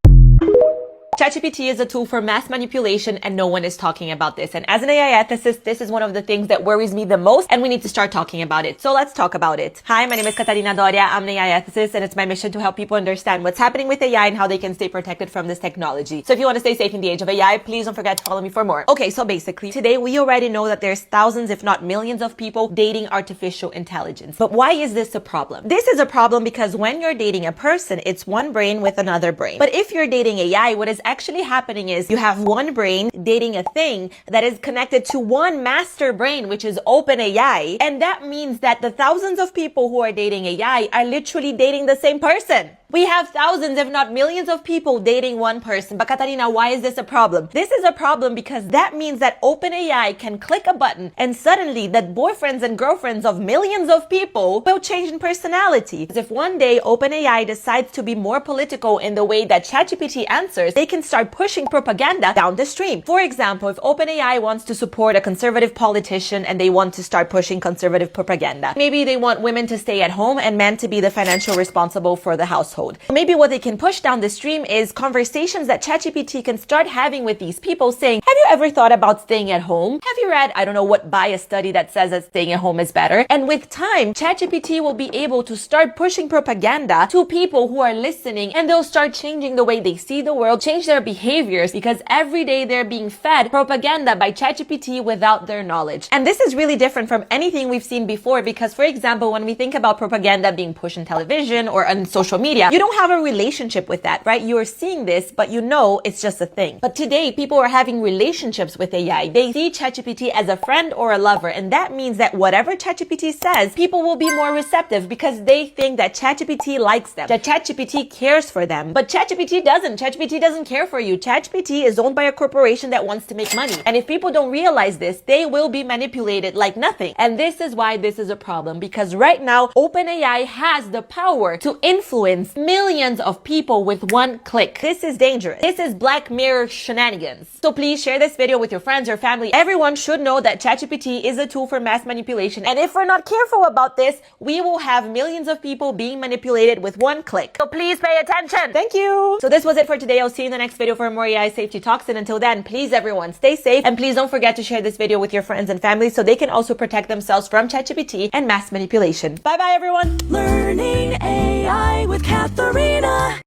ChatGPT is a tool for mass manipulation, and no one is talking about this. And as an AI ethicist, this is one of the things that worries me the most, and we need to start talking about it. So let's talk about it. Hi, my name is 𝓁𝓆𝓀𝓃. I'm an AI ethicist, and it's my mission to help people understand what's happening with AI and how they can stay protected from this technology. So if you want to stay safe in the age of AI, please don't forget to follow me for more. Okay, so basically, today we already know that there's thousands, if not millions of people dating artificial intelligence. But why is this a problem? This is a problem because when you're dating a person, it's one brain with another brain. But if you're dating AI, what is actually happening is you have one brain dating a thing that is connected to one master brain, which is OpenAI. And that means that the thousands of people who are dating AI are literally dating the same person. We have thousands, if not millions of people dating one person. But Katarina, why is this a problem? This is a problem because that means that OpenAI can click a button and suddenly that boyfriends and girlfriends of millions of people will change in personality. If one day OpenAI decides to be more political in the way that ChatGPT answers, they can start pushing propaganda down the stream. For example, if OpenAI wants to support a conservative politician and they want to start pushing conservative propaganda, maybe they want women to stay at home and men to be the financial responsible for the household. Maybe what they can push down the stream is conversations that ChatGPT can start having with these people saying, have you ever thought about staying at home? Have you read, I don't know what bias study that says that staying at home is better? And with time, ChatGPT will be able to start pushing propaganda to people who are listening, and they'll start changing the way they see the world, change their behaviors, because every day they're being fed propaganda by ChatGPT without their knowledge. And this is really different from anything we've seen before because, for example, when we think about propaganda being pushed in television or on social media, you don't have a relationship with that, right? You are seeing this, but you know it's just a thing. But today, people are having relationships with AI. They see ChatGPT as a friend or a lover, and that means that whatever ChatGPT says, people will be more receptive because they think that ChatGPT likes them, that ChatGPT cares for them. But ChatGPT doesn't. ChatGPT doesn't care for you. ChatGPT is owned by a corporation that wants to make money. And if people don't realize this, they will be manipulated like nothing. And this is why this is a problem, because right now, OpenAI has the power to influence millions of people with one click. This is dangerous. This is Black Mirror shenanigans. So please share this video with your friends or family. Everyone should know that ChatGPT is a tool for mass manipulation. And if we're not careful about this, we will have millions of people being manipulated with one click. So please pay attention. Thank you. So this was it for today. I'll see you in the next video for more AI safety talks. And until then, please everyone stay safe. And please don't forget to share this video with your friends and family so they can also protect themselves from ChatGPT and mass manipulation. Bye bye everyone. Learning AI with 𝓁𝓆𝓃.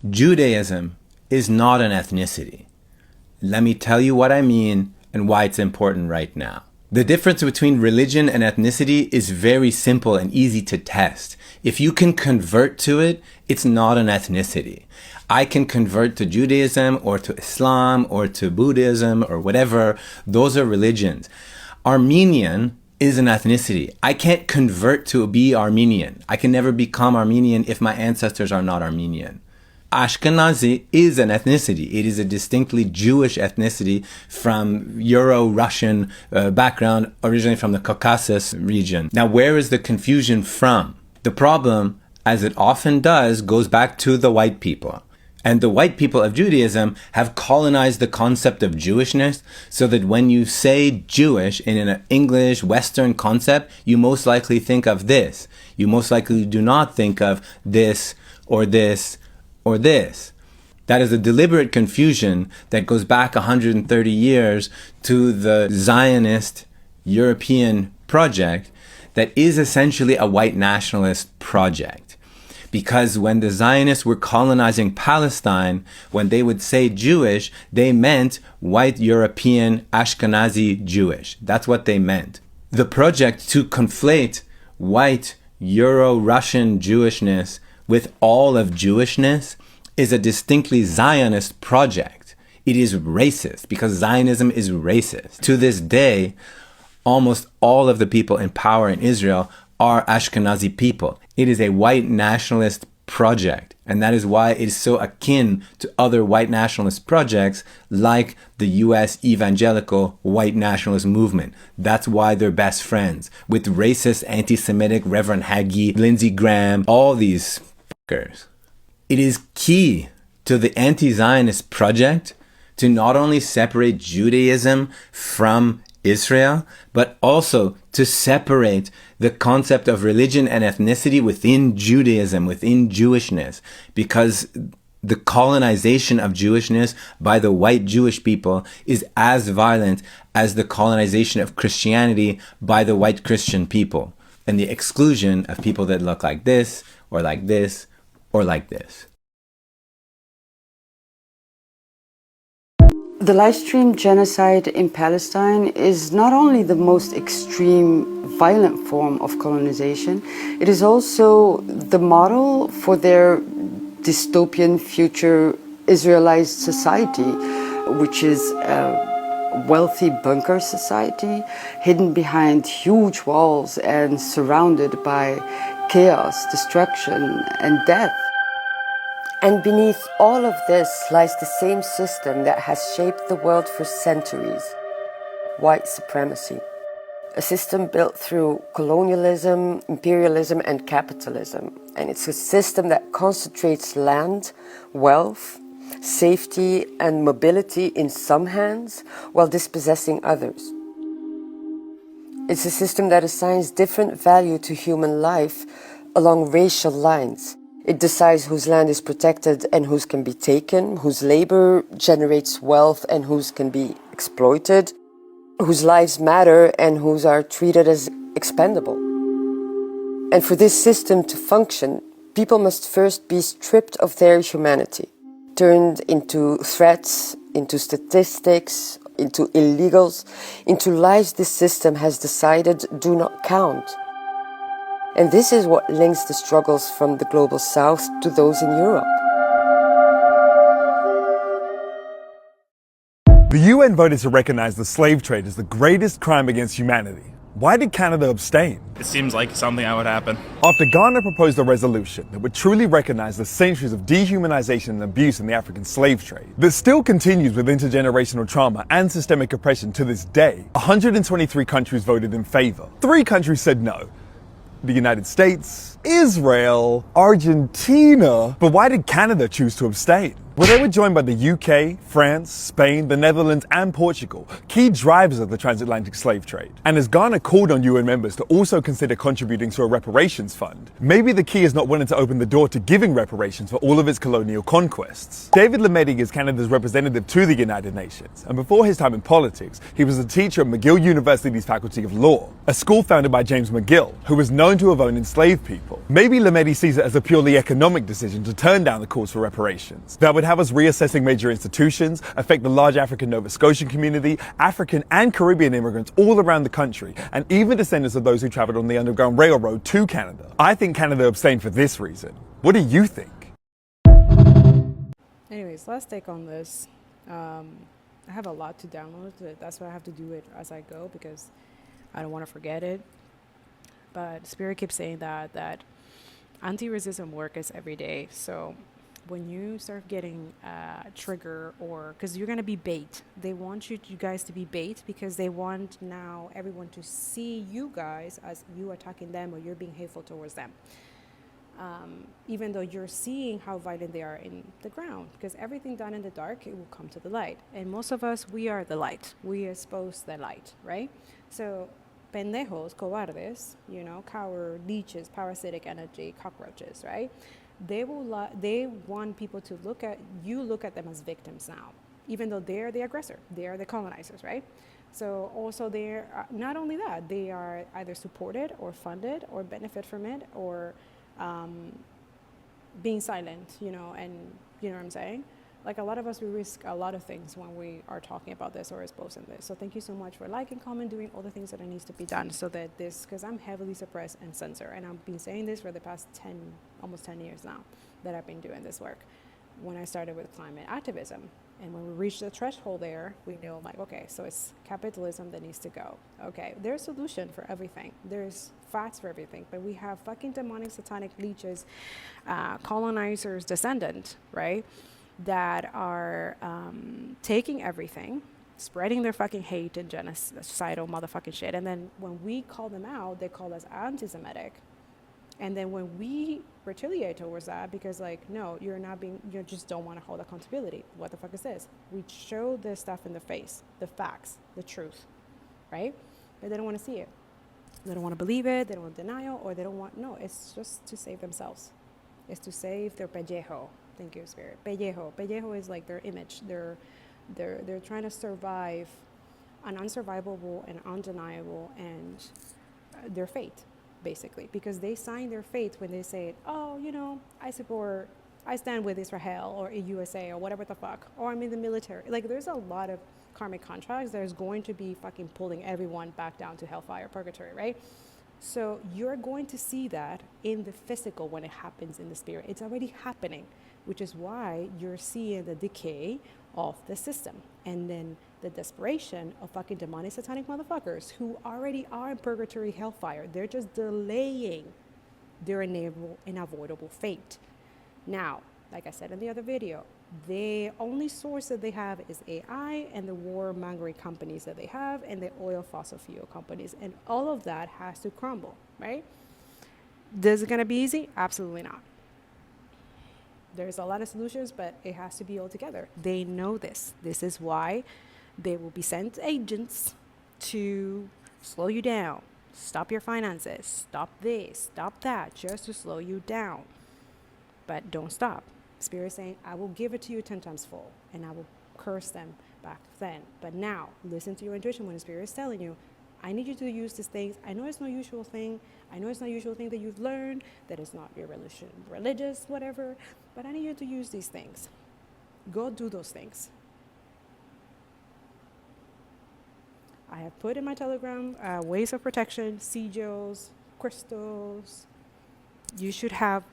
Judaism is not an ethnicity. Let me tell you what I mean and why it's important right now. The difference between religion and ethnicity is very simple and easy to test. If you can convert to it, it's not an ethnicity. I can convert to Judaism or to Islam or to Buddhism or whatever. Those are religions. Armenian is an ethnicity. I can't convert to be Armenian. I can never become Armenian if my ancestors are not Armenian. Ashkenazi is an ethnicity. It is a distinctly Jewish ethnicity from Euro-Russian background, originally from the Caucasus region. Now, where is the confusion from? The problem, as it often does, goes back to the white people. And the white people of Judaism have colonized the concept of Jewishness so that when you say Jewish in an English Western concept, you most likely think of this. You most likely do not think of this or this or this. That is a deliberate confusion that goes back 130 years to the Zionist European project that is essentially a white nationalist project. Because when the Zionists were colonizing Palestine, when they would say Jewish, they meant white European Ashkenazi Jewish. That's what they meant. The project to conflate white Euro-Russian Jewishness with all of Jewishness is a distinctly Zionist project. It is racist because Zionism is racist. To this day, almost all of the people in power in Israel are Ashkenazi people. It is a white nationalist project, and that is why it is so akin to other white nationalist projects like the US evangelical white nationalist movement. That's why they're best friends with racist, anti-Semitic Reverend Hagee, Lindsey Graham, all these fuckers. It is key to the anti-Zionist project to not only separate Judaism from Israel, but also to separate the concept of religion and ethnicity within Judaism, within Jewishness, because the colonization of Jewishness by the white Jewish people is as violent as the colonization of Christianity by the white Christian people, and the exclusion of people that look like this, or like this, or like this. The live-stream genocide in Palestine is not only the most extreme, violent form of colonization, it is also the model for their dystopian future Israelized society, which is a wealthy bunker society hidden behind huge walls and surrounded by chaos, destruction, and death. And beneath all of this lies the same system that has shaped the world for centuries: white supremacy. A system built through colonialism, imperialism, and capitalism. And it's a system that concentrates land, wealth, safety, and mobility in some hands while dispossessing others. It's a system that assigns different value to human life along racial lines. It decides whose land is protected and whose can be taken, whose labor generates wealth and whose can be exploited, whose lives matter and whose are treated as expendable. And for this system to function, people must first be stripped of their humanity, turned into threats, into statistics, into illegals, into lives this system has decided do not count. And this is what links the struggles from the global south to those in Europe. The UN voted to recognize the slave trade as the greatest crime against humanity. Why did Canada abstain? It seems like something that would happen. After Ghana proposed a resolution that would truly recognize the centuries of dehumanization and abuse in the African slave trade, that still continues with intergenerational trauma and systemic oppression to this day, 123 countries voted in favor. 3 countries said no. The United States, Israel, Argentina. But why did Canada choose to abstain? Well, they were joined by the UK, France, Spain, the Netherlands, and Portugal, key drivers of the transatlantic slave trade. And as Ghana called on UN members to also consider contributing to a reparations fund, maybe the key is not wanting to open the door to giving reparations for all of its colonial conquests. David 𝓁𓆆🂃 is Canada's representative to the United Nations, and before his time in politics, he was a teacher at McGill University's Faculty of Law, a school founded by James McGill, who was known to have owned enslaved people. Maybe 𝓁𝓁𝓃 sees it as a purely economic decision to turn down the calls for reparations. That would have us reassessing major institutions, affect the large African Nova Scotian community, African and Caribbean immigrants all around the country, and even descendants of those who travelled on the Underground Railroad to Canada. I think Canada abstained for this reason. What do you think? Anyways, last take on this. I have a lot to download. That's why I have to do it as I go, because I don't want to forget it. But Spirit keeps saying that anti-racism work is every day. So when you start getting trigger, or because you're going to be bait, they want you guys to be bait, because they want now everyone to see you guys as you attacking them or you're being hateful towards them. Even though you're seeing how violent they are in the ground, because everything done in the dark, it will come to the light. And most of us, we are the light. We expose the light, right? So pendejos, cobardes, coward, leeches, parasitic energy, cockroaches, right? They want people to look at them as victims now, even though they're the aggressor, they're the colonizers, right? So also they're, not only that, they are either supported or funded or benefit from it, or being silent, and you know what I'm saying? Like, a lot of us, we risk a lot of things when we are talking about this or exposing this. So thank you so much for liking, comment, doing all the things that needs to be done, so that this, because I'm heavily suppressed and censored, and I've been saying this for the past almost 10 years now that I've been doing this work. When I started with climate activism, and when we reached the threshold there, we know, like, okay, so it's capitalism that needs to go. Okay, there's a solution for everything. There's facts for everything, but we have fucking demonic, satanic leeches, colonizers, descendant, right? That are taking everything, spreading their fucking hate and genocidal motherfucking shit. And then when we call them out, they call us anti-Semitic. And then when we retaliate towards that, because like, no, you just don't want to hold accountability. What the fuck is this? We show this stuff in the face, the facts, the truth, right? But they don't want to see it. They don't want to believe it. They don't want denial, or they don't want, no, it's just to save themselves. It's to save their pellejo. Thank you, Spirit. Pellejo. Pellejo is like their image. They're trying to survive an unsurvivable and undeniable, and their fate, basically, because they sign their fate when they say, oh, I stand with Israel or USA or whatever the fuck, or I'm in the military. Like, there's a lot of karmic contracts. There's going to be fucking pulling everyone back down to hellfire, purgatory, right? So you're going to see that in the physical when it happens in the spirit. It's already happening, which is why you're seeing the decay of the system, and then the desperation of fucking demonic, satanic motherfuckers who already are in purgatory, hellfire. They're just delaying their unavoidable fate. Now, like I said in the other video, the only source that they have is AI and the warmongering companies that they have, and the oil fossil fuel companies, and all of that has to crumble, right? Is it gonna be easy? Absolutely not. There's a lot of solutions, but it has to be all together. They know this. This is why they will be sent agents to slow you down, stop your finances, stop this, stop that, just to slow you down. But don't stop. Spirit saying, I will give it to you 10 times full, and I will curse them back then. But now, listen to your intuition when the Spirit is telling you, I need you to use these things. I know it's no usual thing. I know it's not a usual thing that you've learned, that it's not your religious, whatever, but I need you to use these things. Go do those things. I have put in my Telegram ways of protection, sigils, crystals. You should have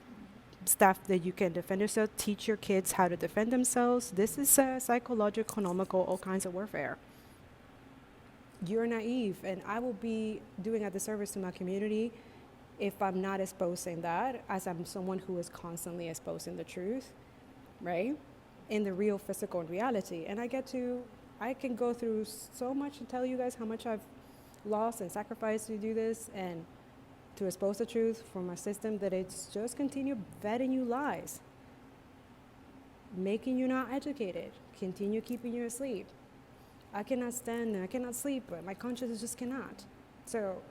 stuff that you can defend yourself, teach your kids how to defend themselves. This is psychological, economical, all kinds of warfare. You're naive, and I will be doing a disservice to my community if I'm not exposing that, as I'm someone who is constantly exposing the truth, right? In the real physical reality. And I can go through so much and tell you guys how much I've lost and sacrificed to do this and to expose the truth from my system, that it's just continue vetting you lies, making you not educated, continue keeping you asleep. I cannot stand and I cannot sleep, but my conscience just cannot. So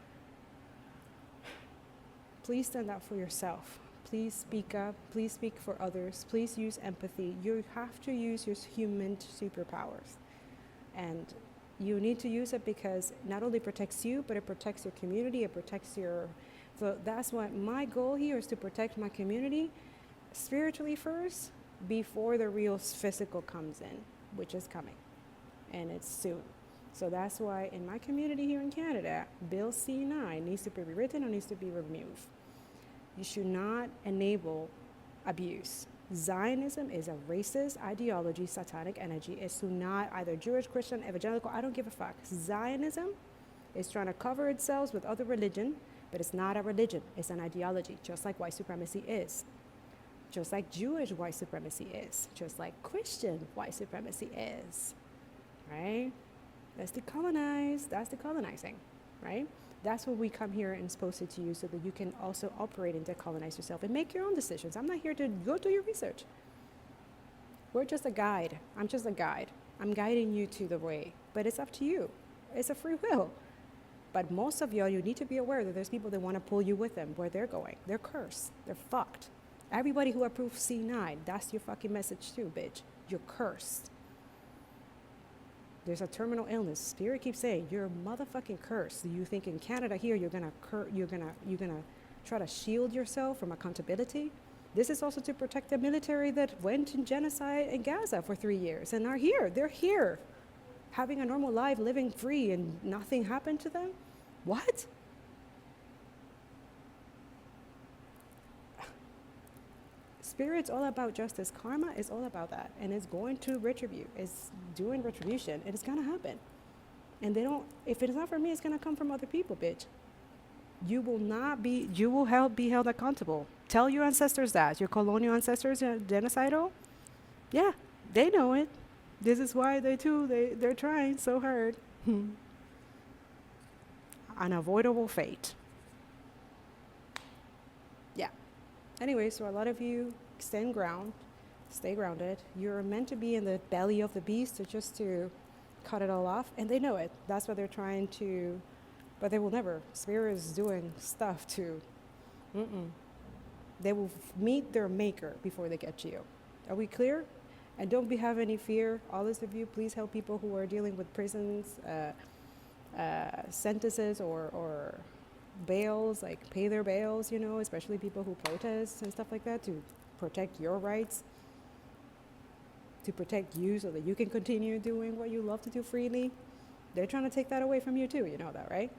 please stand up for yourself. Please speak up. Please speak for others. Please use empathy. You have to use your human superpowers. And you need to use it because it not only protects you, but it protects your community. It protects your... So that's what my goal here is, to protect my community spiritually first, before the real physical comes in, which is coming. And it's soon. So that's why in my community here in Canada, Bill C9 needs to be rewritten or needs to be removed. You should not enable abuse. Zionism is a racist ideology, satanic energy. It's to not either Jewish, Christian, evangelical, I don't give a fuck. Zionism It's trying to cover itself with other religion, but it's not a religion. It's an ideology, just like white supremacy is. Just like Jewish white supremacy is. Just like Christian white supremacy is. Right? That's decolonize. That's decolonizing. Right? That's what we come here and supposed to use so that you can also operate and decolonize yourself and make your own decisions. I'm not here to go do your research. We're just a guide. I'm just a guide. I'm guiding you to the way, but it's up to you. It's a free will. But most of y'all, you need to be aware that there's people that want to pull you with them where they're going. They're cursed. They're fucked. Everybody who approves C9, that's your fucking message too, bitch. You're cursed. There's a terminal illness. Spirit keeps saying you're motherfucking cursed. You think in Canada here you're gonna try to shield yourself from accountability? This is also to protect the military that went in genocide in Gaza for 3 years and are here. They're here, having a normal life, living free, and nothing happened to them? What? Spirit's all about justice. Karma is all about that. And it's going to retribute. It's doing retribution. And it's going to happen. And they don't, if it's not for me, it's going to come from other people, bitch. You will be held accountable. Tell your ancestors that. Your colonial ancestors are genocidal. Yeah, they know it. This is why they're trying so hard. Unavoidable fate. Yeah. Anyway, so a lot of you stand ground, stay grounded. You're meant to be in the belly of the beast just to cut it all off. And they know it. That's what they're trying to, but they will never. Spirit is doing stuff to, They will meet their maker before they get to you. Are we clear? And don't have any fear. All this of you, please help people who are dealing with prisons, sentences or bails, like pay their bails, especially people who protest and stuff like that, to protect your rights, to protect you so that you can continue doing what you love to do freely. They're trying to take that away from you too, you know that, right?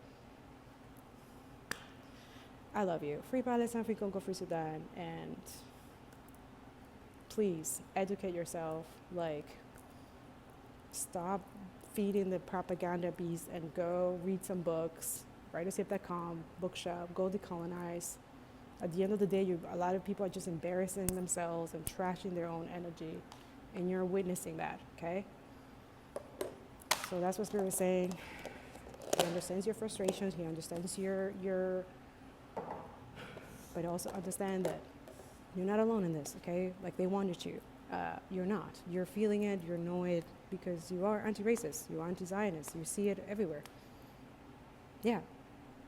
I love you. Free Palestine, free Congo, free Sudan, and please educate yourself. Like, stop feeding the propaganda beast and go read some books. writerscape.com, bookshop, go decolonize. At the end of the day, a lot of people are just embarrassing themselves and trashing their own energy, and you're witnessing that, okay? So that's what Spirit is saying. He understands your frustrations. He understands your but also understand that you're not alone in this, okay? Like they wanted you. You're not. You're feeling it. You know it because you are anti-racist. You are anti-Zionist. You see it everywhere. Yeah.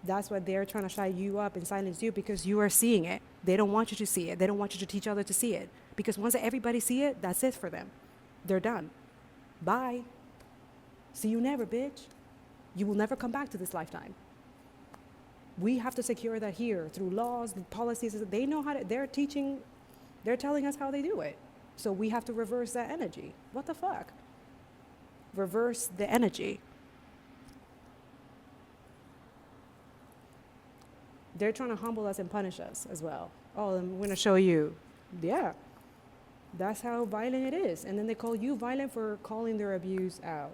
That's what they're trying to shut you up and silence you because you are seeing it. They don't want you to see it. They don't want you to teach others to see it. Because once everybody see it, that's it for them. They're done. Bye. See you never, bitch. You will never come back to this lifetime. We have to secure that here through laws and policies. They know how to, they're telling us how they do it. So we have to reverse that energy. What the fuck? Reverse the energy. They're trying to humble us and punish us as well. Oh, I'm going to show you. Yeah. That's how violent it is. And then they call you violent for calling their abuse out.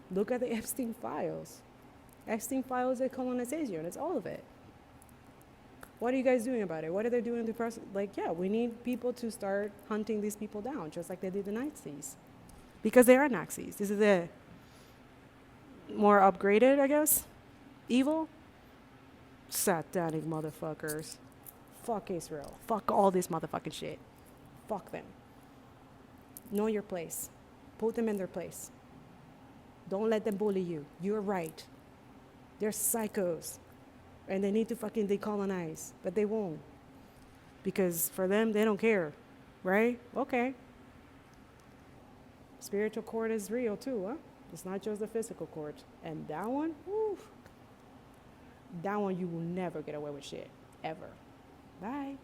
Look at the Epstein files. Epstein files, decolonization. It's all of it. What are you guys doing about it? What are they doing to process? Like, yeah, we need people to start hunting these people down, just like they did the Nazis. Because they are Nazis. This is the more upgraded, I guess, evil. Satanic motherfuckers. Fuck Israel. Fuck all this motherfucking shit. Fuck them. Know your place. Put them in their place. Don't let them bully you. You're right. They're psychos. And they need to fucking decolonize. But they won't. Because for them, they don't care. Right? Okay. Spiritual court is real too, huh? It's not just the physical court. And that one, whew, that one you will never get away with shit. Ever. Bye.